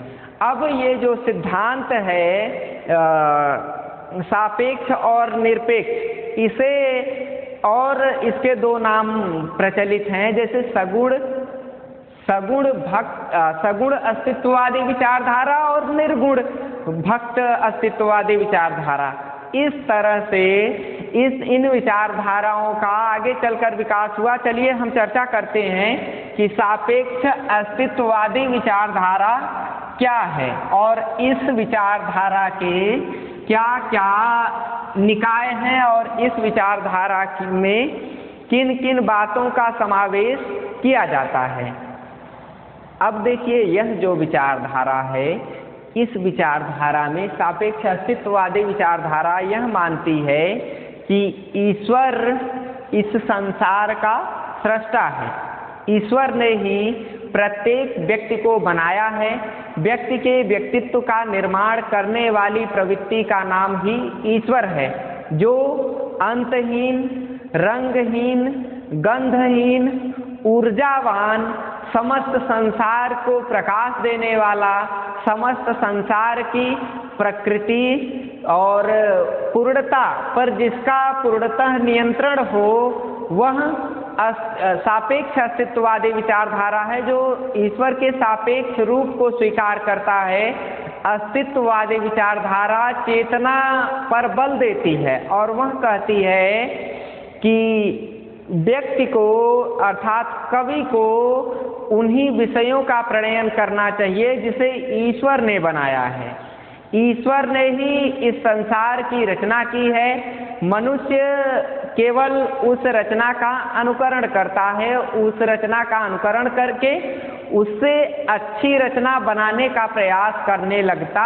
अब ये जो सिद्धांत है सापेक्ष और निरपेक्ष, इसे और इसके दो नाम प्रचलित हैं, जैसे सगुण अस्तित्ववादी विचारधारा और निर्गुण भक्त अस्तित्ववादी विचारधारा। इस तरह से इन विचारधाराओं का आगे चलकर विकास हुआ। चलिए हम चर्चा करते हैं कि सापेक्ष अस्तित्ववादी विचारधारा क्या है और इस विचारधारा के क्या क्या निकाय हैं और इस विचारधारा में किन किन बातों का समावेश किया जाता है। अब देखिए, यह जो विचारधारा है, इस विचारधारा में सापेक्ष अस्तित्ववादी विचारधारा यह मानती है कि ईश्वर इस संसार का सृष्टा है। ईश्वर ने ही प्रत्येक व्यक्ति को बनाया है। व्यक्ति के व्यक्तित्व का निर्माण करने वाली प्रवृत्ति का नाम ही ईश्वर है, जो अंतहीन, रंगहीन, गंधहीन, ऊर्जावान, समस्त संसार को प्रकाश देने वाला, समस्त संसार की प्रकृति और पूर्णता पर जिसका पूर्णतः नियंत्रण हो, वह सापेक्ष अस्तित्ववादी विचारधारा है, जो ईश्वर के सापेक्ष रूप को स्वीकार करता है। अस्तित्ववादी विचारधारा चेतना पर बल देती है और वह कहती है कि व्यक्ति को अर्थात कवि को उन्हीं विषयों का प्रणयन करना चाहिए जिसे ईश्वर ने बनाया है। ईश्वर ने ही इस संसार की रचना की है। मनुष्य केवल उस रचना का अनुकरण करता है, उस रचना का अनुकरण करके उससे अच्छी रचना बनाने का प्रयास करने लगता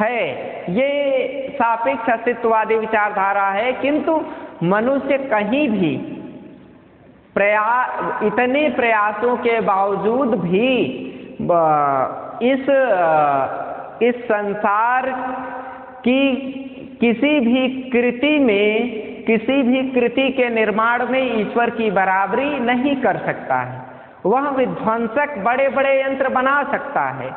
है। ये सापेक्ष अस्तित्ववादी विचारधारा है। किंतु मनुष्य कहीं भी इतने प्रयासों के बावजूद भी इस संसार की किसी भी कृति के निर्माण में ईश्वर की बराबरी नहीं कर सकता है। वह विध्वंसक बड़े बड़े यंत्र बना सकता है,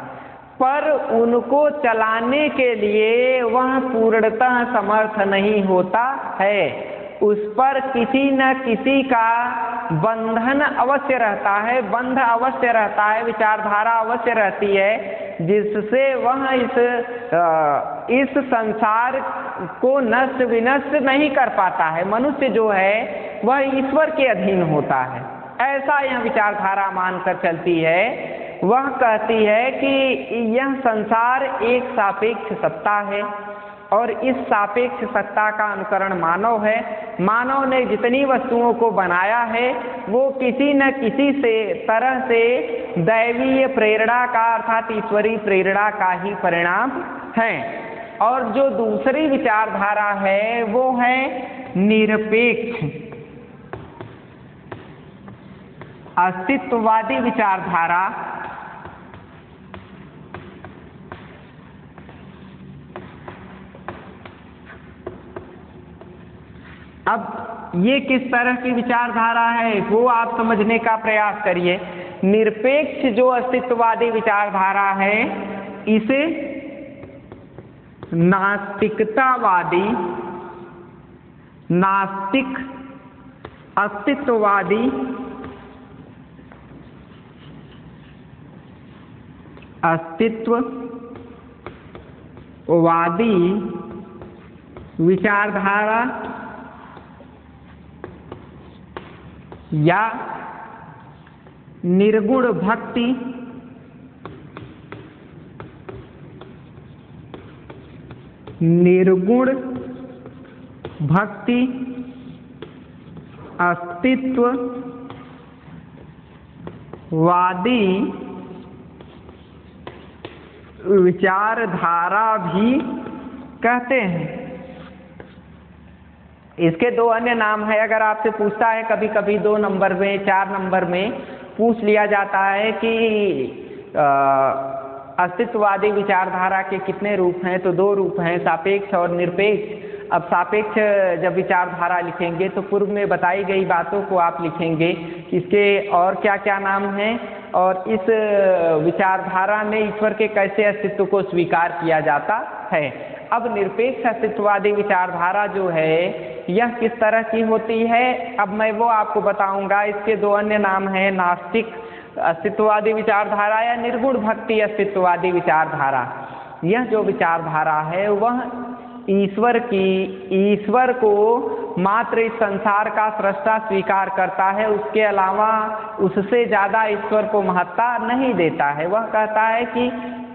पर उनको चलाने के लिए वह पूर्णतः समर्थ नहीं होता है। उस पर किसी न किसी का बंधन अवश्य रहता है, बंध अवश्य रहता है, विचारधारा अवश्य रहती है, जिससे वह इस संसार को नष्ट विनष्ट नहीं कर पाता है। मनुष्य जो है वह ईश्वर के अधीन होता है, ऐसा यह विचारधारा मानकर चलती है। वह कहती है कि यह संसार एक सापेक्ष सत्ता है और इस सापेक्ष सत्ता का अनुकरण मानव है। मानव ने जितनी वस्तुओं को बनाया है वो किसी न किसी तरह से दैवीय प्रेरणा का अर्थात ईश्वरीय प्रेरणा का ही परिणाम है। और जो दूसरी विचारधारा है वो है निरपेक्ष अस्तित्ववादी विचारधारा। अब ये किस तरह की विचारधारा है वो आप समझने का प्रयास करिए। निरपेक्ष जो अस्तित्ववादी विचारधारा है इसे नास्तिक अस्तित्ववादी विचारधारा या निर्गुण भक्ति अस्तित्ववादी विचारधारा भी कहते हैं। इसके दो अन्य नाम है। अगर आपसे पूछता है कभी कभी 2 नंबर में 4 नंबर में पूछ लिया जाता है कि अस्तित्ववादी विचारधारा के कितने रूप हैं, तो 2 रूप हैं, सापेक्ष और निरपेक्ष। अब सापेक्ष जब विचारधारा लिखेंगे तो पूर्व में बताई गई बातों को आप लिखेंगे कि इसके और क्या क्या नाम हैं और इस विचारधारा में ईश्वर के कैसे अस्तित्व को स्वीकार किया जाता है। अब निरपेक्ष अस्तित्ववादी विचारधारा जो है यह किस तरह की होती है, अब मैं वो आपको बताऊंगा। इसके 2 अन्य नाम हैं, नास्तिक अस्तित्ववादी विचारधारा या निर्गुण भक्ति अस्तित्ववादी विचारधारा। यह जो विचारधारा है वह ईश्वर को मात्र इस संसार का सृष्टा स्वीकार करता है, उसके अलावा उससे ज़्यादा ईश्वर को महत्ता नहीं देता है। वह कहता है कि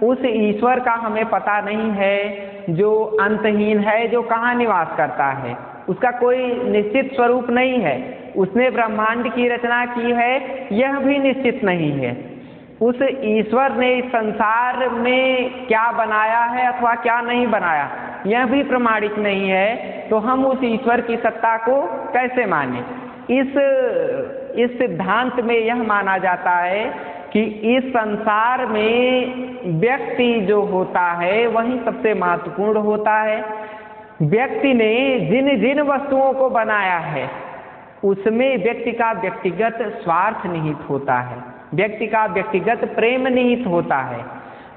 उस ईश्वर का हमें पता नहीं है जो अंतहीन है, जो कहाँ निवास करता है, उसका कोई निश्चित स्वरूप नहीं है। उसने ब्रह्मांड की रचना की है यह भी निश्चित नहीं है। उस ईश्वर ने इस संसार में क्या बनाया है अथवा क्या नहीं बनाया यह भी प्रमाणित नहीं है, तो हम उस ईश्वर की सत्ता को कैसे माने। इस सिद्धांत में यह माना जाता है कि इस संसार में व्यक्ति जो होता है वही सबसे महत्वपूर्ण होता है। व्यक्ति ने जिन जिन वस्तुओं को बनाया है उसमें व्यक्ति का व्यक्तिगत स्वार्थ निहित होता है, व्यक्ति का व्यक्तिगत प्रेम निहित होता है।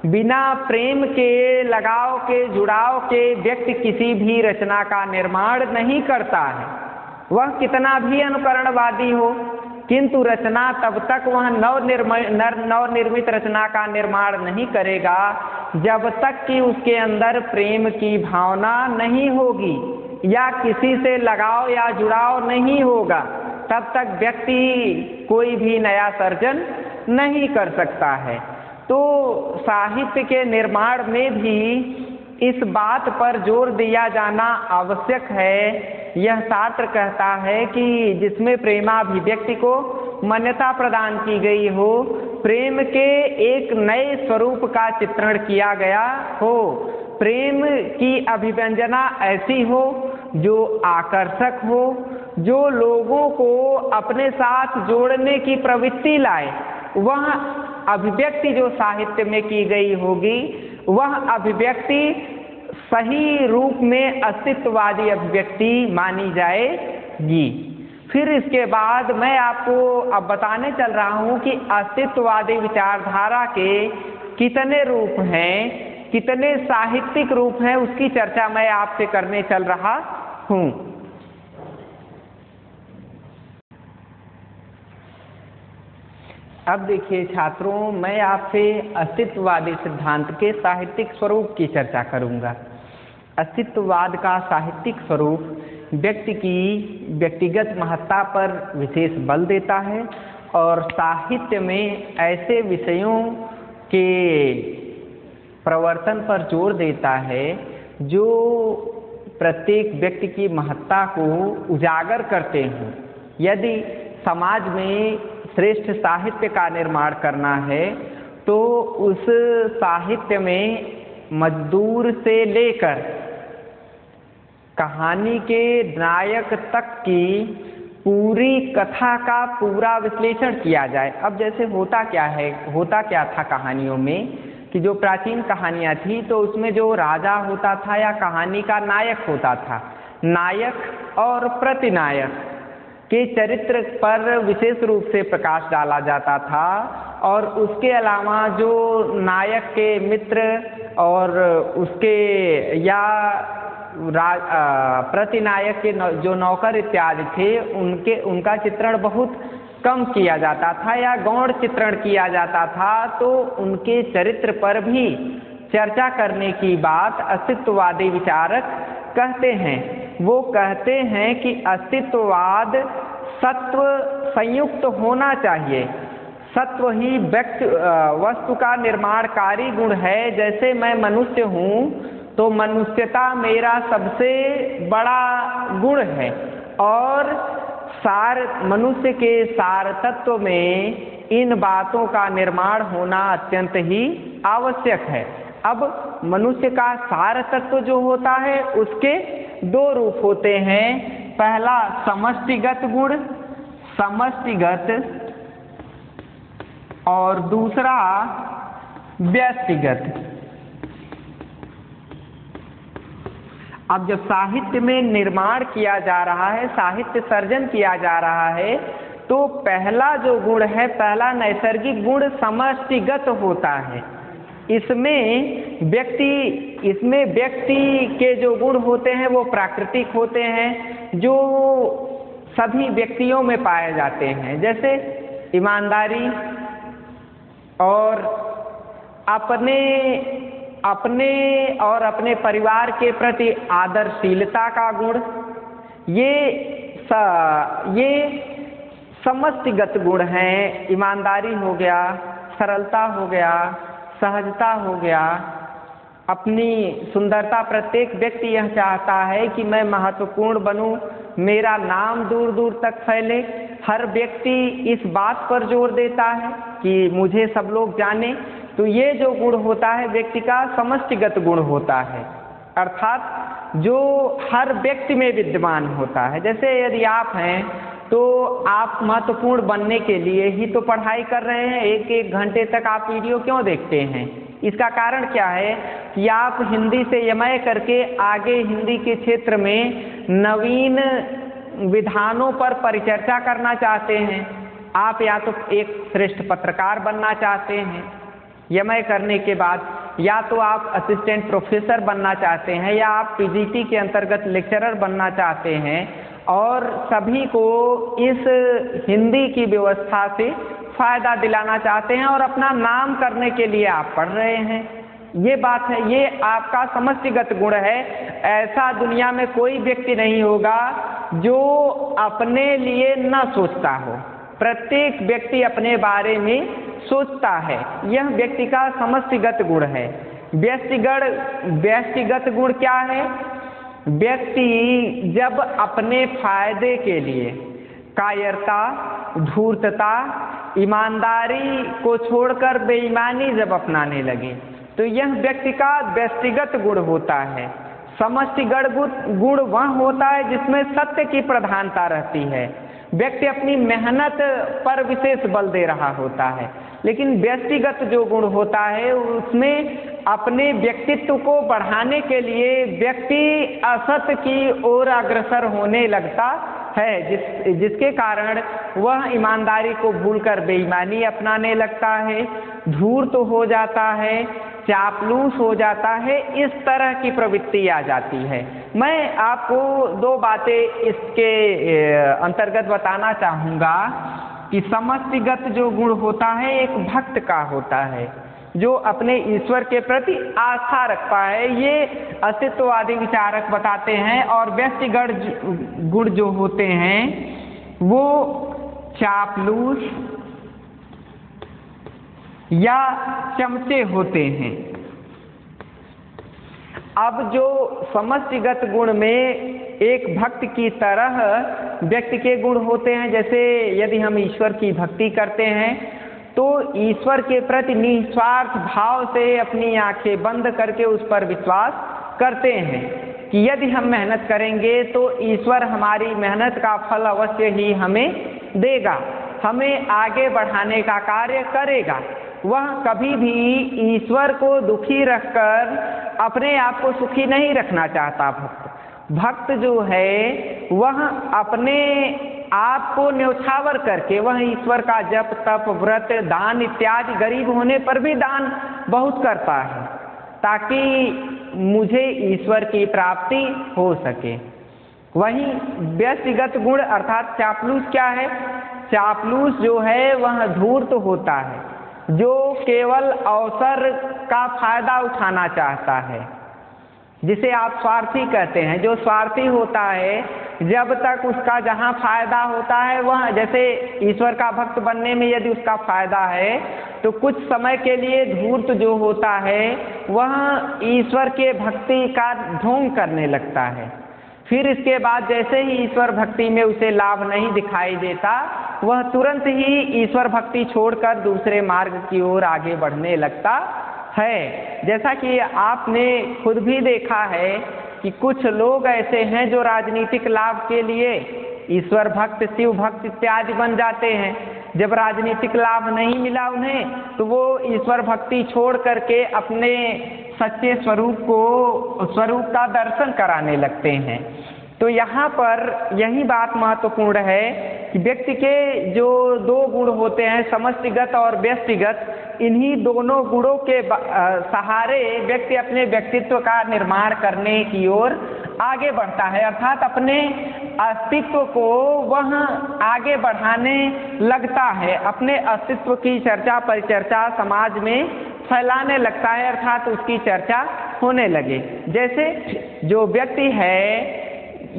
बिना प्रेम के, लगाव के, जुड़ाव के व्यक्ति किसी भी रचना का निर्माण नहीं करता है, वह कितना भी अनुकरणवादी हो, किंतु रचना तब तक वह नवनिर्मित रचना का निर्माण नहीं करेगा जब तक कि उसके अंदर प्रेम की भावना नहीं होगी या किसी से लगाव या जुड़ाव नहीं होगा, तब तक व्यक्ति कोई भी नया सर्जन नहीं कर सकता है। तो साहित्य के निर्माण में भी इस बात पर जोर दिया जाना आवश्यक है। यह शास्त्र कहता है कि जिसमें प्रेमाभिव्यक्ति को मान्यता प्रदान की गई हो, प्रेम के एक नए स्वरूप का चित्रण किया गया हो, प्रेम की अभिव्यंजना ऐसी हो जो आकर्षक हो, जो लोगों को अपने साथ जोड़ने की प्रवृत्ति लाए, वह अभिव्यक्ति जो साहित्य में की गई होगी, वह अभिव्यक्ति सही रूप में अस्तित्ववादी अभिव्यक्ति मानी जाएगी। फिर इसके बाद मैं आपको अब बताने चल रहा हूँ कि अस्तित्ववादी विचारधारा के कितने रूप हैं, कितने साहित्यिक रूप हैं, उसकी चर्चा मैं आपसे करने चल रहा हूँ। अब देखिए छात्रों, मैं आपसे अस्तित्ववादी सिद्धांत के साहित्यिक स्वरूप की चर्चा करूँगा। अस्तित्ववाद का साहित्यिक स्वरूप व्यक्ति की व्यक्तिगत महत्ता पर विशेष बल देता है और साहित्य में ऐसे विषयों के प्रवर्तन पर जोर देता है जो प्रत्येक व्यक्ति की महत्ता को उजागर करते हों। यदि समाज में श्रेष्ठ साहित्य का निर्माण करना है तो उस साहित्य में मजदूर से लेकर कहानी के नायक तक की पूरी कथा का पूरा विश्लेषण किया जाए। अब जैसे होता क्या था कहानियों में कि जो प्राचीन कहानियाँ थी तो उसमें जो राजा होता था या कहानी का नायक होता था, नायक और प्रतिनायक के चरित्र पर विशेष रूप से प्रकाश डाला जाता था और उसके अलावा जो नायक के मित्र और उसके या प्रतिनायक के जो नौकर इत्यादि थे उनका चित्रण बहुत कम किया जाता था या गौण चित्रण किया जाता था। तो उनके चरित्र पर भी चर्चा करने की बात अस्तित्ववादी विचारक कहते हैं। वो कहते हैं कि अस्तित्ववाद सत्व संयुक्त होना चाहिए। सत्व ही वस्तु का निर्माणकारी गुण है। जैसे मैं मनुष्य हूँ तो मनुष्यता मेरा सबसे बड़ा गुण है और मनुष्य के सार तत्व में इन बातों का निर्माण होना अत्यंत ही आवश्यक है। अब मनुष्य का सार तत्व जो होता है उसके दो रूप होते हैं। पहला समष्टिगत गुण, समष्टिगत, और दूसरा व्यष्टिगत। अब जब साहित्य में निर्माण किया जा रहा है, साहित्य सर्जन किया जा रहा है, तो पहला जो गुण है, पहला नैसर्गिक गुण समष्टिगत होता है। इसमें व्यक्ति के जो गुण होते हैं वो प्राकृतिक होते हैं, जो सभी व्यक्तियों में पाए जाते हैं। जैसे ईमानदारी और अपने परिवार के प्रति आदरशीलता का गुण, ये समष्टिगत गुण हैं। ईमानदारी हो गया, सरलता हो गया, सहजता हो गया, अपनी सुंदरता। प्रत्येक व्यक्ति यह चाहता है कि मैं महत्वपूर्ण बनूं, मेरा नाम दूर दूर तक फैले। हर व्यक्ति इस बात पर जोर देता है कि मुझे सब लोग जाने। तो ये जो गुण होता है व्यक्ति का समष्टिगत गुण होता है, अर्थात जो हर व्यक्ति में विद्यमान होता है। जैसे यदि आप हैं तो आप महत्वपूर्ण बनने के लिए ही तो पढ़ाई कर रहे हैं। एक घंटे तक आप वीडियो क्यों देखते हैं? इसका कारण क्या है कि आप हिंदी से एमए करके आगे हिंदी के क्षेत्र में नवीन विधानों पर परिचर्चा करना चाहते हैं। आप या तो एक श्रेष्ठ पत्रकार बनना चाहते हैं एमए करने के बाद, या तो आप असिस्टेंट प्रोफेसर बनना चाहते हैं, या आप पीजीटी के अंतर्गत लेक्चरर बनना चाहते हैं, और सभी को इस हिंदी की व्यवस्था से फायदा दिलाना चाहते हैं और अपना नाम करने के लिए आप पढ़ रहे हैं। ये बात है, ये आपका समष्टिगत गुण है। ऐसा दुनिया में कोई व्यक्ति नहीं होगा जो अपने लिए न सोचता हो। प्रत्येक व्यक्ति अपने बारे में सोचता है, यह व्यक्ति का समष्टिगत गुण है। व्यष्टिगत गुण क्या है? व्यक्ति जब अपने फायदे के लिए कायरता, धूर्तता, ईमानदारी को छोड़कर बेईमानी जब अपनाने लगे तो यह व्यक्ति का व्यष्टिगत गुण होता है। समष्टिगत गुण वह होता है जिसमें सत्य की प्रधानता रहती है, व्यक्ति अपनी मेहनत पर विशेष बल दे रहा होता है। लेकिन व्यष्टिगत जो गुण होता है उसमें अपने व्यक्तित्व को बढ़ाने के लिए व्यक्ति असत्य की ओर अग्रसर होने लगता है, जिसके कारण वह ईमानदारी को भूलकर बेईमानी अपनाने लगता है, धूर्त हो जाता है, चापलूस हो जाता है, इस तरह की प्रवृत्ति आ जाती है। मैं आपको दो बातें इसके अंतर्गत बताना चाहूँगा कि समष्टिगत जो गुण होता है एक भक्त का होता है, जो अपने ईश्वर के प्रति आस्था रखता है, ये अस्तित्ववादी विचारक बताते हैं। और व्यष्टिगत गुण जो होते हैं वो चापलूस या चमचे होते हैं। अब जो समष्टिगत गुण में एक भक्त की तरह व्यक्ति के गुण होते हैं, जैसे यदि हम ईश्वर की भक्ति करते हैं तो ईश्वर के प्रति निस्वार्थ भाव से अपनी आंखें बंद करके उस पर विश्वास करते हैं कि यदि हम मेहनत करेंगे तो ईश्वर हमारी मेहनत का फल अवश्य ही हमें देगा, हमें आगे बढ़ाने का कार्य करेगा। वह कभी भी ईश्वर को दुखी रखकर अपने आप को सुखी नहीं रखना चाहता। भक्त जो है वह अपने आप को न्यौछावर करके वह ईश्वर का जप तप व्रत दान इत्यादि, गरीब होने पर भी दान बहुत करता है ताकि मुझे ईश्वर की प्राप्ति हो सके। वहीं व्यष्टिगत गुण अर्थात चापलूस क्या है? चापलूस जो है वह धूर्त होता है, जो केवल अवसर का फायदा उठाना चाहता है, जिसे आप स्वार्थी कहते हैं। जो स्वार्थी होता है जब तक उसका जहाँ फायदा होता है वह, जैसे ईश्वर का भक्त बनने में यदि उसका फायदा है तो कुछ समय के लिए धूर्त जो होता है वह ईश्वर के भक्ति का ढोंग करने लगता है। फिर इसके बाद जैसे ही ईश्वर भक्ति में उसे लाभ नहीं दिखाई देता वह तुरंत ही ईश्वर भक्ति छोड़कर दूसरे मार्ग की ओर आगे बढ़ने लगता है। जैसा कि आपने खुद भी देखा है कि कुछ लोग ऐसे हैं जो राजनीतिक लाभ के लिए ईश्वर भक्त, शिव भक्त इत्यादि बन जाते हैं। जब राजनीतिक लाभ नहीं मिला उन्हें तो वो ईश्वर भक्ति छोड़ करके अपने सच्चे स्वरूप का दर्शन कराने लगते हैं। तो यहाँ पर यही बात महत्वपूर्ण है कि व्यक्ति के जो दो गुण होते हैं समष्टिगत और व्यष्टिगत, इन्हीं दोनों गुणों के सहारे व्यक्ति अपने व्यक्तित्व का निर्माण करने की ओर आगे बढ़ता है, अर्थात अपने अस्तित्व को वह आगे बढ़ाने लगता है, अपने अस्तित्व की चर्चा परिचर्चा समाज में फैलाने लगता है, अर्थात उसकी चर्चा होने लगे। जैसे जो व्यक्ति है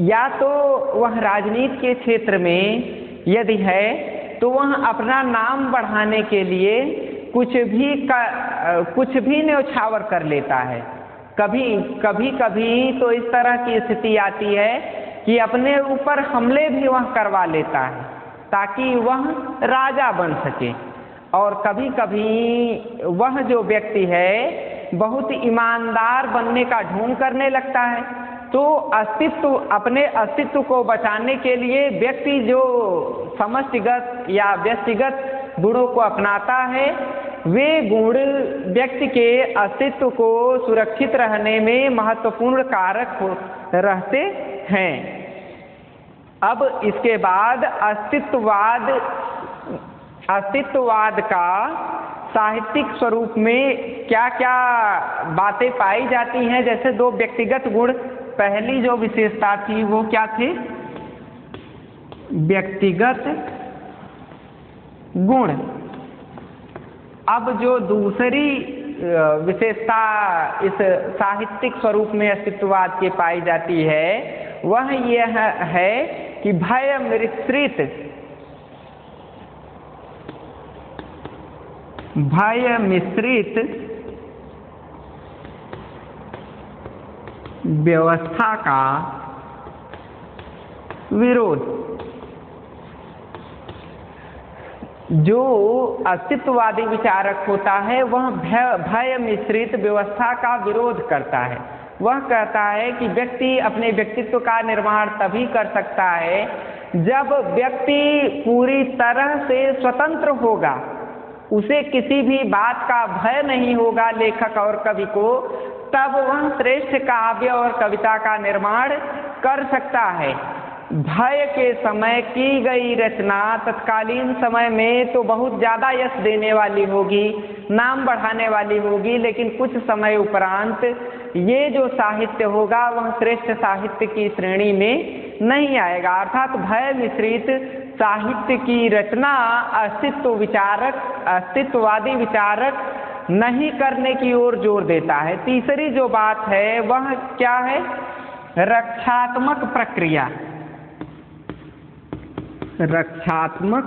या तो वह राजनीति के क्षेत्र में यदि है तो वह अपना नाम बढ़ाने के लिए कुछ भी न्यौछावर कर लेता है। कभी तो इस तरह की स्थिति आती है कि अपने ऊपर हमले भी वह करवा लेता है ताकि वह राजा बन सके। और कभी कभी वह जो व्यक्ति है बहुत ईमानदार बनने का ढोंग करने लगता है। तो अपने अस्तित्व को बचाने के लिए व्यक्ति जो समष्टिगत या व्यष्टिगत गुणों को अपनाता है वे गुण व्यक्ति के अस्तित्व को सुरक्षित रहने में महत्वपूर्ण कारक रहते हैं। अब इसके बाद अस्तित्ववाद का साहित्यिक स्वरूप में क्या क्या बातें पाई जाती हैं। जैसे दो व्यक्तिगत गुण, पहली जो विशेषता थी वो क्या थी? व्यक्तिगत गुण। अब जो दूसरी विशेषता इस साहित्यिक स्वरूप में अस्तित्ववाद की पाई जाती है वह यह है कि भय मिश्रित व्यवस्था का विरोध। जो अस्तित्ववादी विचारक होता है वह भय मिश्रित व्यवस्था का विरोध करता है। वह कहता है कि व्यक्ति अपने व्यक्तित्व का निर्माण तभी कर सकता है जब व्यक्ति पूरी तरह से स्वतंत्र होगा, उसे किसी भी बात का भय नहीं होगा लेखक और कवि को, तब वह श्रेष्ठ काव्य और कविता का निर्माण कर सकता है। भय के समय की गई रचना तत्कालीन समय में तो बहुत ज़्यादा यश देने वाली होगी, नाम बढ़ाने वाली होगी, लेकिन कुछ समय उपरांत ये जो साहित्य होगा वह श्रेष्ठ साहित्य की श्रेणी में नहीं आएगा। अर्थात भय मिश्रित साहित्य की रचना अस्तित्ववादी विचारक नहीं करने की ओर जोर देता है। तीसरी जो बात है वह क्या है? रक्षात्मक प्रक्रिया। रक्षात्मक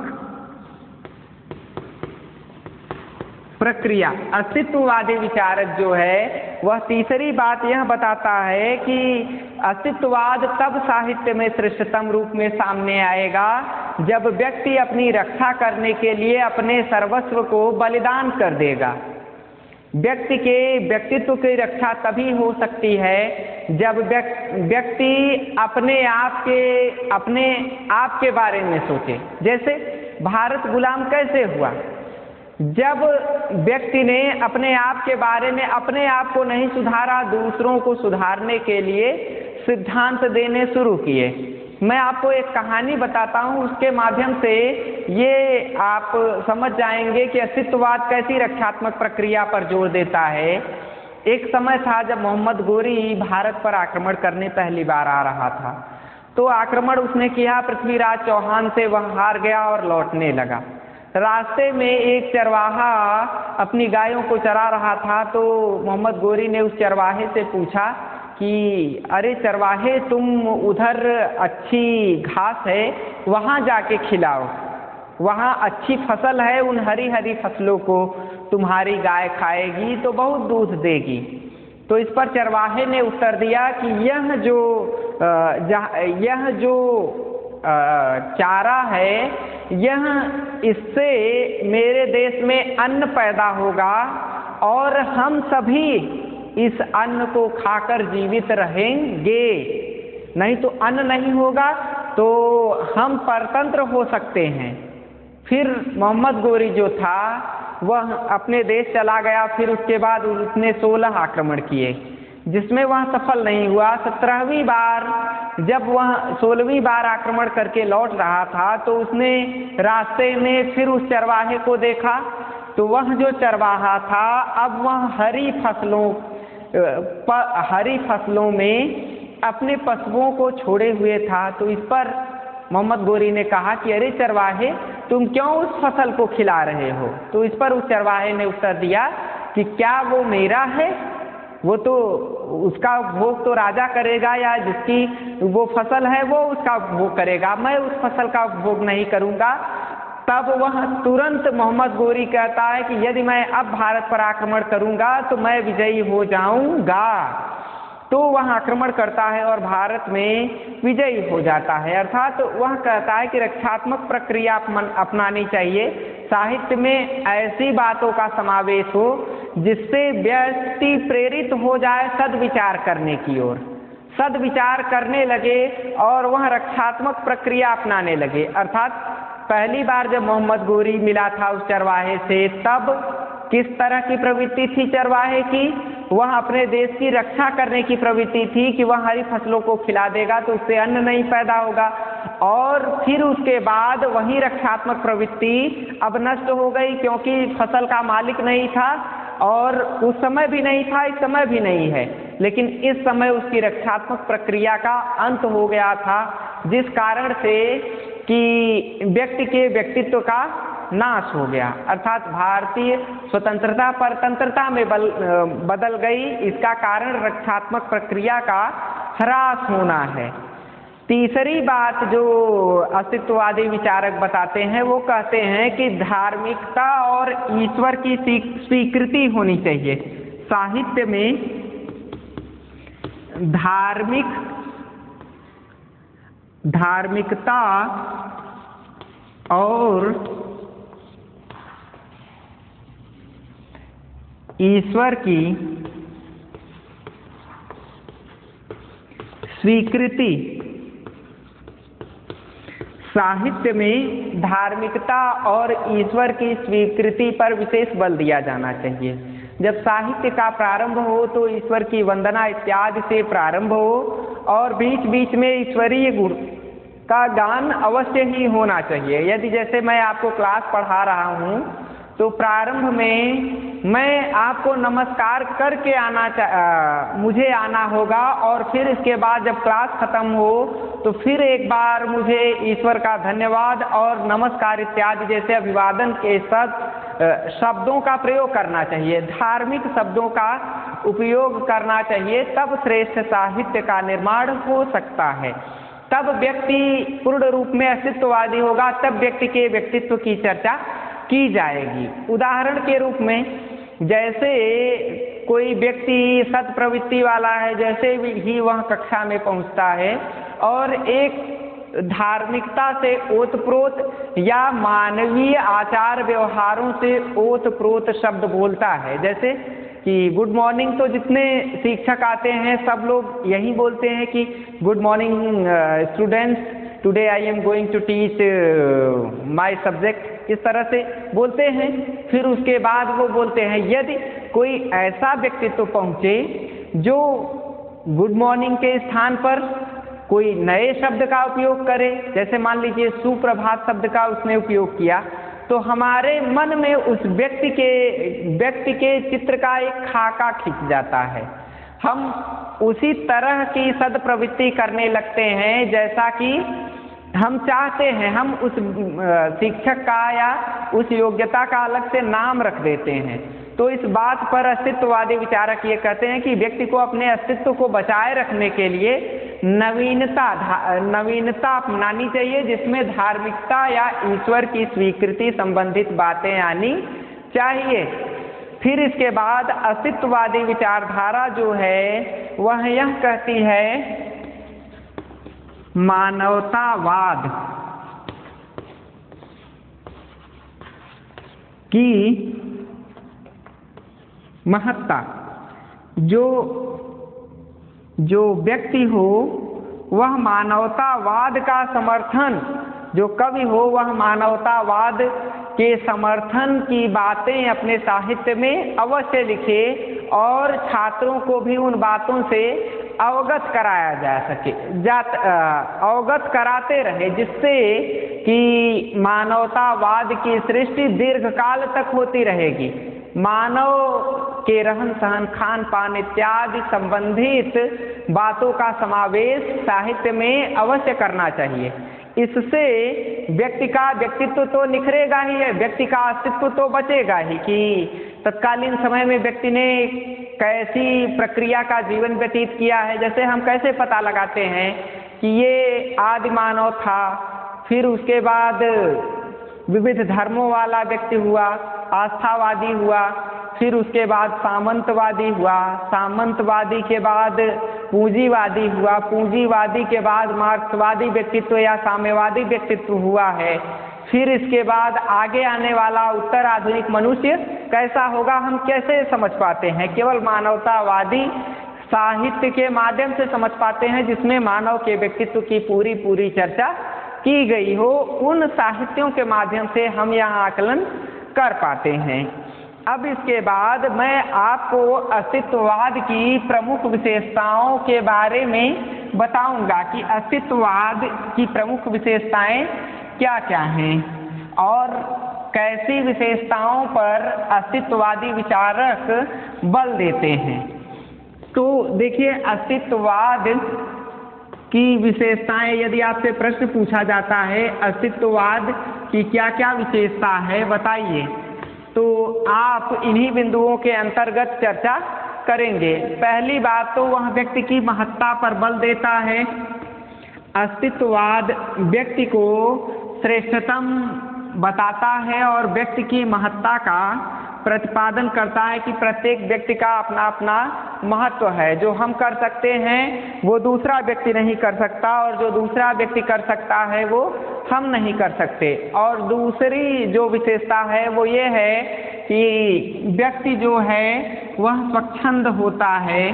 प्रक्रिया। अस्तित्ववादी विचारक जो है वह तीसरी बात यह बताता है कि अस्तित्ववाद तब साहित्य में श्रेष्ठतम रूप में सामने आएगा जब व्यक्ति अपनी रक्षा करने के लिए अपने सर्वस्व को बलिदान कर देगा। व्यक्ति के व्यक्तित्व की रक्षा तभी हो सकती है जब व्यक्ति अपने आप के बारे में सोचे। जैसे भारत गुलाम कैसे हुआ? जब व्यक्ति ने अपने आप के बारे में अपने आप को नहीं सुधारा, दूसरों को सुधारने के लिए सिद्धांत देने शुरू किए। मैं आपको एक कहानी बताता हूँ, उसके माध्यम से ये आप समझ जाएंगे कि अस्तित्ववाद कैसी रक्षात्मक प्रक्रिया पर जोर देता है। एक समय था जब मोहम्मद गोरी भारत पर आक्रमण करने पहली बार आ रहा था, तो आक्रमण उसने किया पृथ्वीराज चौहान से, वह हार गया और लौटने लगा। रास्ते में एक चरवाहा अपनी गायों को चरा रहा था, तो मोहम्मद गोरी ने उस चरवाहे से पूछा कि अरे चरवाहे, तुम उधर अच्छी घास है वहाँ जाके खिलाओ, वहाँ अच्छी फसल है, उन हरी हरी फसलों को तुम्हारी गाय खाएगी तो बहुत दूध देगी। तो इस पर चरवाहे ने उत्तर दिया कि यह जो चारा है, यह इससे मेरे देश में अन्न पैदा होगा और हम सभी इस अन्न को खाकर जीवित रहेंगे। नहीं तो अन्न नहीं होगा तो हम परतंत्र हो सकते हैं। फिर मोहम्मद गोरी जो था वह अपने देश चला गया। फिर उसके बाद उसने 16 आक्रमण किए, जिसमें वह सफल नहीं हुआ। 17वीं बार जब वह 16वीं बार आक्रमण करके लौट रहा था, तो उसने रास्ते में फिर उस चरवाहे को देखा। तो वह जो चरवाहा था, अब वह हरी फसलों में अपने पशुओं को छोड़े हुए था। तो इस पर मोहम्मद गोरी ने कहा कि अरे चरवाहे, तुम क्यों उस फसल को खिला रहे हो? तो इस पर उस चरवाहे ने उत्तर दिया कि क्या वो मेरा है? वो तो उसका भोग तो राजा करेगा, या जिसकी वो फसल है वो उसका भोग करेगा, मैं उस फसल का भोग नहीं करूँगा। तब वह तुरंत मोहम्मद गोरी कहता है कि यदि मैं अब भारत पर आक्रमण करूँगा तो मैं विजयी हो जाऊँगा। तो वह आक्रमण करता है और भारत में विजयी हो जाता है। अर्थात वह कहता है कि रक्षात्मक प्रक्रिया अपनानी चाहिए। साहित्य में ऐसी बातों का समावेश हो जिससे व्यक्ति प्रेरित हो जाए सद्विचार करने की ओर, सद्विचार करने लगे और वह रक्षात्मक प्रक्रिया अपनाने लगे। अर्थात पहली बार जब मोहम्मद गोरी मिला था उस चरवाहे से, तब किस तरह की प्रवृत्ति थी चरवाहे की? वह अपने देश की रक्षा करने की प्रवृत्ति थी कि वह हरी फसलों को खिला देगा तो उससे अन्न नहीं पैदा होगा। और फिर उसके बाद वही रक्षात्मक प्रवृत्ति अब नष्ट हो गई, क्योंकि फसल का मालिक नहीं था और उस समय भी नहीं था, इस समय भी नहीं है। लेकिन इस समय उसकी रक्षात्मक प्रक्रिया का अंत हो गया था, जिस कारण से कि व्यक्ति के व्यक्तित्व का नाश हो गया। अर्थात भारतीय स्वतंत्रता परतंत्रता में बदल गई। इसका कारण रक्षात्मक प्रक्रिया का ह्रास होना है। तीसरी बात जो अस्तित्ववादी विचारक बताते हैं वो कहते हैं कि धार्मिकता और ईश्वर की स्वीकृति होनी चाहिए। साहित्य में धार्मिकता और ईश्वर की स्वीकृति, साहित्य में धार्मिकता और ईश्वर की स्वीकृति पर विशेष बल दिया जाना चाहिए। जब साहित्य का प्रारंभ हो तो ईश्वर की वंदना इत्यादि से प्रारंभ हो और बीच बीच में ईश्वरीय गुण का गान अवश्य ही होना चाहिए। यदि जैसे मैं आपको क्लास पढ़ा रहा हूँ तो प्रारंभ में मैं आपको नमस्कार करके मुझे आना होगा और फिर इसके बाद जब क्लास खत्म हो तो फिर एक बार मुझे ईश्वर का धन्यवाद और नमस्कार इत्यादि जैसे अभिवादन के साथ शब्दों का प्रयोग करना चाहिए, धार्मिक शब्दों का उपयोग करना चाहिए। तब श्रेष्ठ साहित्य का निर्माण हो सकता है, तब व्यक्ति पूर्ण रूप में अस्तित्ववादी होगा, तब व्यक्ति के व्यक्तित्व की चर्चा की जाएगी। उदाहरण के रूप में जैसे कोई व्यक्ति सत प्रवृत्ति वाला है, जैसे ही वह कक्षा में पहुंचता है और एक धार्मिकता से ओतप्रोत या मानवीय आचार व्यवहारों से ओतप्रोत शब्द बोलता है, जैसे कि गुड मॉर्निंग, तो जितने शिक्षक आते हैं सब लोग यही बोलते हैं कि good morning students, today I am going to teach my subject, इस तरह से बोलते हैं। फिर उसके बाद वो बोलते हैं, यदि कोई ऐसा व्यक्तित्व पहुँचे जो गुड मॉर्निंग के स्थान पर कोई नए शब्द का उपयोग करे, जैसे मान लीजिए सुप्रभात शब्द का उसने उपयोग किया, तो हमारे मन में उस व्यक्ति के चित्र का एक खाका खिंच जाता है। हम उसी तरह की सद्प्रवृत्ति करने लगते हैं जैसा कि हम चाहते हैं। हम उस शिक्षक का या उस योग्यता का अलग से नाम रख देते हैं। तो इस बात पर अस्तित्ववादी विचारक ये कहते हैं कि व्यक्ति को अपने अस्तित्व को बचाए रखने के लिए नवीनता अपनानी चाहिए, जिसमें धार्मिकता या ईश्वर की स्वीकृति संबंधित बातें आनी चाहिए। फिर इसके बाद अस्तित्ववादी विचारधारा जो है वह यह कहती है मानवतावाद की महत्ता, जो व्यक्ति हो वह मानवतावाद का समर्थन, जो कवि हो वह मानवतावाद के समर्थन की बातें अपने साहित्य में अवश्य लिखे और छात्रों को भी उन बातों से अवगत कराया जा सके, अवगत कराते रहे, जिससे कि मानवतावाद की सृष्टि दीर्घकाल तक होती रहेगी। मानव के रहन सहन, खान पान इत्यादि संबंधित बातों का समावेश साहित्य में अवश्य करना चाहिए। इससे व्यक्ति का व्यक्तित्व तो निखरेगा ही है, व्यक्ति का अस्तित्व तो बचेगा ही कि तत्कालीन समय में व्यक्ति ने कैसी प्रक्रिया का जीवन व्यतीत किया है। जैसे हम कैसे पता लगाते हैं कि ये आदि मानव था, फिर उसके बाद विविध धर्मों वाला व्यक्ति हुआ, आस्थावादी हुआ, फिर उसके बाद सामंतवादी हुआ, सामंतवादी के बाद पूंजीवादी हुआ, पूंजीवादी के बाद मार्क्सवादी व्यक्तित्व या साम्यवादी व्यक्तित्व हुआ है। फिर इसके बाद आगे आने वाला उत्तर आधुनिक मनुष्य कैसा होगा हम कैसे समझ पाते हैं? केवल मानवतावादी साहित्य के माध्यम से समझ पाते हैं, जिसमें मानव के व्यक्तित्व की पूरी चर्चा की गई हो। उन साहित्यों के माध्यम से हम यह आकलन कर पाते हैं। अब इसके बाद मैं आपको अस्तित्ववाद की प्रमुख विशेषताओं के बारे में बताऊंगा कि अस्तित्ववाद की प्रमुख विशेषताएं क्या क्या हैं और कैसी विशेषताओं पर अस्तित्ववादी विचारक बल देते हैं। तो देखिए, अस्तित्ववाद की विशेषताएं, यदि आपसे प्रश्न पूछा जाता है अस्तित्ववाद की क्या क्या विशेषता है बताइए, तो आप इन्हीं बिंदुओं के अंतर्गत चर्चा करेंगे। पहली बात तो वह व्यक्ति की महत्ता पर बल देता है। अस्तित्ववाद व्यक्ति को श्रेष्ठतम बताता है और व्यक्ति की महत्ता का प्रतिपादन करता है कि प्रत्येक व्यक्ति का अपना अपना महत्व है। जो हम कर सकते हैं वो दूसरा व्यक्ति नहीं कर सकता, और जो दूसरा व्यक्ति कर सकता है वो हम नहीं कर सकते। और दूसरी जो विशेषता है वो ये है कि व्यक्ति जो है वह स्वच्छंद होता है।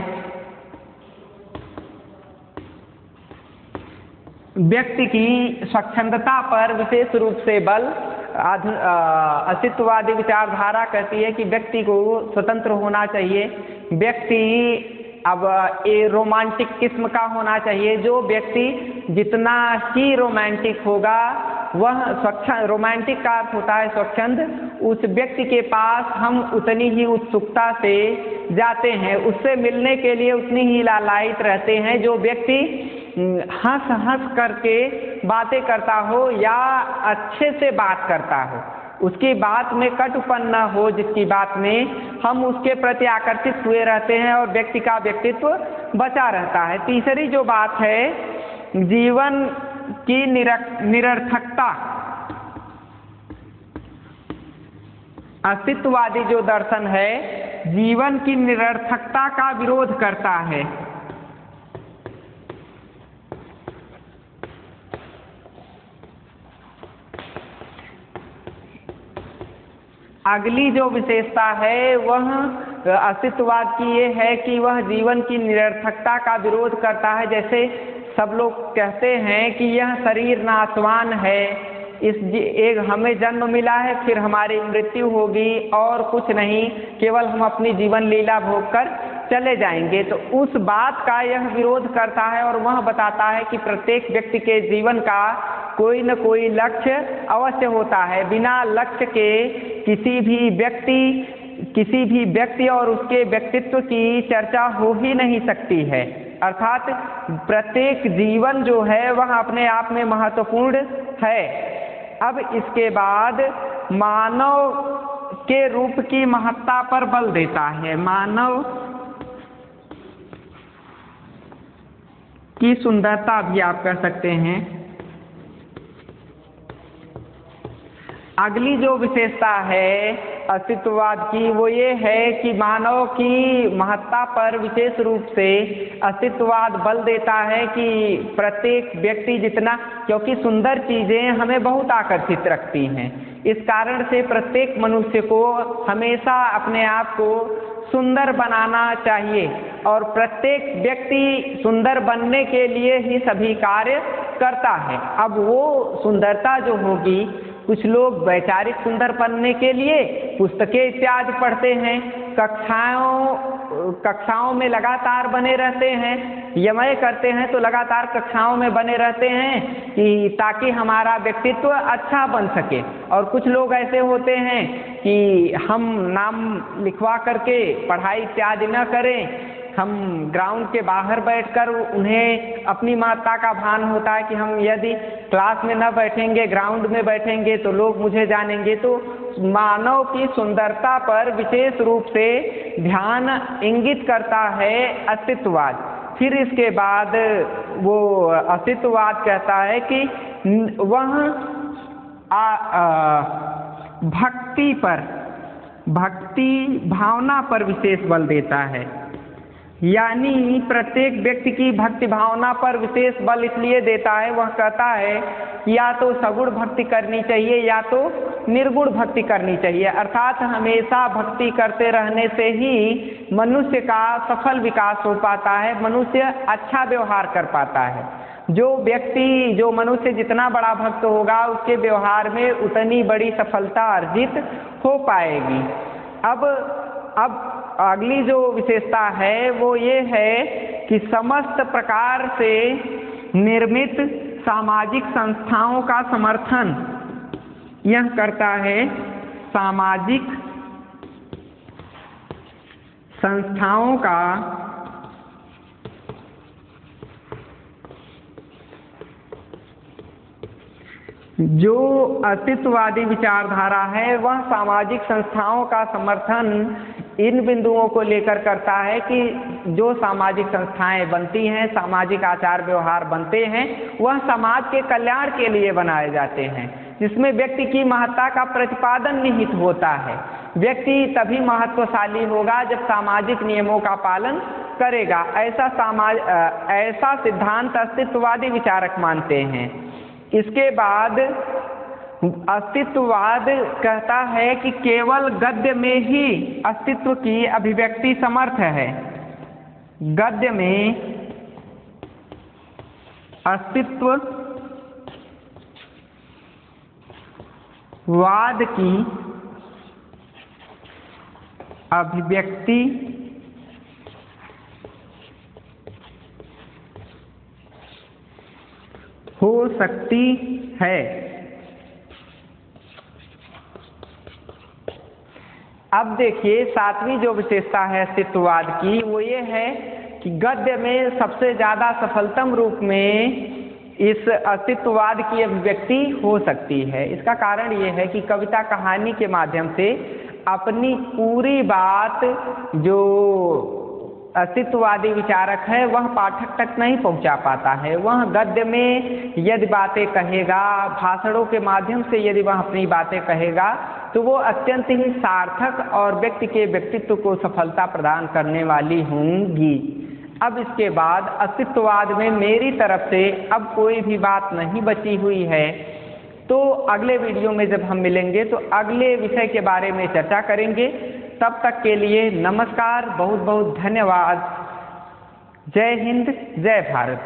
व्यक्ति की स्वच्छंदता पर विशेष रूप से बल अस्तित्ववादी विचारधारा कहती है कि व्यक्ति को स्वतंत्र होना चाहिए। व्यक्ति अब ये रोमांटिक किस्म का होना चाहिए। जो व्यक्ति जितना ही रोमांटिक होगा वह स्वच्छंद, रोमांटिक का अर्थ होता है स्वच्छंद, उस व्यक्ति के पास हम उतनी ही उत्सुकता से जाते हैं, उससे मिलने के लिए उतनी ही लालायित रहते हैं। जो व्यक्ति हंस हंस करके बातें करता हो या अच्छे से बात करता हो, उसकी बात में कटुपन न हो, जिसकी बात में हम उसके प्रति आकर्षित हुए रहते हैं और व्यक्ति का व्यक्तित्व बचा रहता है। तीसरी जो बात है, जीवन की निरर्थकता। अस्तित्ववादी जो दर्शन है जीवन की निरर्थकता का विरोध करता है। अगली जो विशेषता है वह अस्तित्ववाद की ये है कि वह जीवन की निरर्थकता का विरोध करता है। जैसे सब लोग कहते हैं कि यह शरीर नाशवान है, एक हमें जन्म मिला है, फिर हमारी मृत्यु होगी और कुछ नहीं, केवल हम अपनी जीवन लीला भोग कर चले जाएंगे। तो उस बात का यह विरोध करता है और वह बताता है कि प्रत्येक व्यक्ति के जीवन का कोई न कोई लक्ष्य अवश्य होता है। बिना लक्ष्य के किसी भी व्यक्ति और उसके व्यक्तित्व की चर्चा हो ही नहीं सकती है। अर्थात प्रत्येक जीवन जो है वह अपने आप में महत्वपूर्ण है। अब इसके बाद मानव के रूप की महत्ता पर बल देता है। मानव की सुंदरता भी आप कह सकते हैं। अगली जो विशेषता है अस्तित्ववाद की वो ये है कि मानव की महत्ता पर विशेष रूप से अस्तित्ववाद बल देता है कि प्रत्येक व्यक्ति जितना, क्योंकि सुंदर चीजें हमें बहुत आकर्षित रखती हैं, इस कारण से प्रत्येक मनुष्य को हमेशा अपने आप को सुंदर बनाना चाहिए और प्रत्येक व्यक्ति सुंदर बनने के लिए ही सभी कार्य करता है। अब वो सुंदरता जो होगी, कुछ लोग वैचारिक सुंदर बनने के लिए पुस्तकें इत्यादि पढ़ते हैं, कक्षाओं में लगातार बने रहते हैं, यमय करते हैं तो लगातार कक्षाओं में बने रहते हैं कि ताकि हमारा व्यक्तित्व अच्छा बन सके। और कुछ लोग ऐसे होते हैं कि हम नाम लिखवा करके पढ़ाई इत्यादि न करें, हम ग्राउंड के बाहर बैठकर उन्हें अपनी महत्ता का भान होता है कि हम यदि क्लास में न बैठेंगे, ग्राउंड में बैठेंगे तो लोग मुझे जानेंगे। तो मानव की सुंदरता पर विशेष रूप से ध्यान इंगित करता है अस्तित्ववाद। फिर इसके बाद वो अस्तित्ववाद कहता है कि वह भक्ति भावना पर विशेष बल देता है। यानी प्रत्येक व्यक्ति की भक्ति भावना पर विशेष बल इसलिए देता है, वह कहता है कि या तो सगुण भक्ति करनी चाहिए या तो निर्गुण भक्ति करनी चाहिए। अर्थात हमेशा भक्ति करते रहने से ही मनुष्य का सफल विकास हो पाता है, मनुष्य अच्छा व्यवहार कर पाता है। जो मनुष्य जितना बड़ा भक्त होगा उसके व्यवहार में उतनी बड़ी सफलता अर्जित हो पाएगी। अब अगली जो विशेषता है वो ये है कि समस्त प्रकार से निर्मित सामाजिक संस्थाओं का समर्थन यह करता है। सामाजिक संस्थाओं का जो अस्तित्ववादी विचारधारा है वह सामाजिक संस्थाओं का समर्थन इन बिंदुओं को लेकर करता है कि जो सामाजिक संस्थाएं बनती हैं, सामाजिक आचार व्यवहार बनते हैं, वह समाज के कल्याण के लिए बनाए जाते हैं, जिसमें व्यक्ति की महत्ता का प्रतिपादन निहित होता है। व्यक्ति तभी महत्वशाली होगा जब सामाजिक नियमों का पालन करेगा, ऐसा सिद्धांत अस्तित्ववादी विचारक मानते हैं। इसके बाद अस्तित्ववाद कहता है कि केवल गद्य में ही अस्तित्व की अभिव्यक्ति समर्थ है। गद्य में अस्तित्ववाद की अभिव्यक्ति हो सकती है। अब देखिए, सातवीं जो विशेषता है अस्तित्ववाद की, वो ये है कि गद्य में सबसे ज़्यादा सफलतम रूप में इस अस्तित्ववाद की अभिव्यक्ति हो सकती है। इसका कारण ये है कि कविता कहानी के माध्यम से अपनी पूरी बात जो अस्तित्ववादी विचारक है वह पाठक तक नहीं पहुंचा पाता है। वह गद्य में यदि बातें कहेगा, भाषणों के माध्यम से यदि वह अपनी बातें कहेगा, तो वो अत्यंत ही सार्थक और व्यक्ति के व्यक्तित्व को सफलता प्रदान करने वाली होंगी। अब इसके बाद अस्तित्ववाद में मेरी तरफ से अब कोई भी बात नहीं बची हुई है, तो अगले वीडियो में जब हम मिलेंगे तो अगले विषय के बारे में चर्चा करेंगे। तब तक के लिए नमस्कार, बहुत बहुत धन्यवाद। जय हिंद, जय भारत।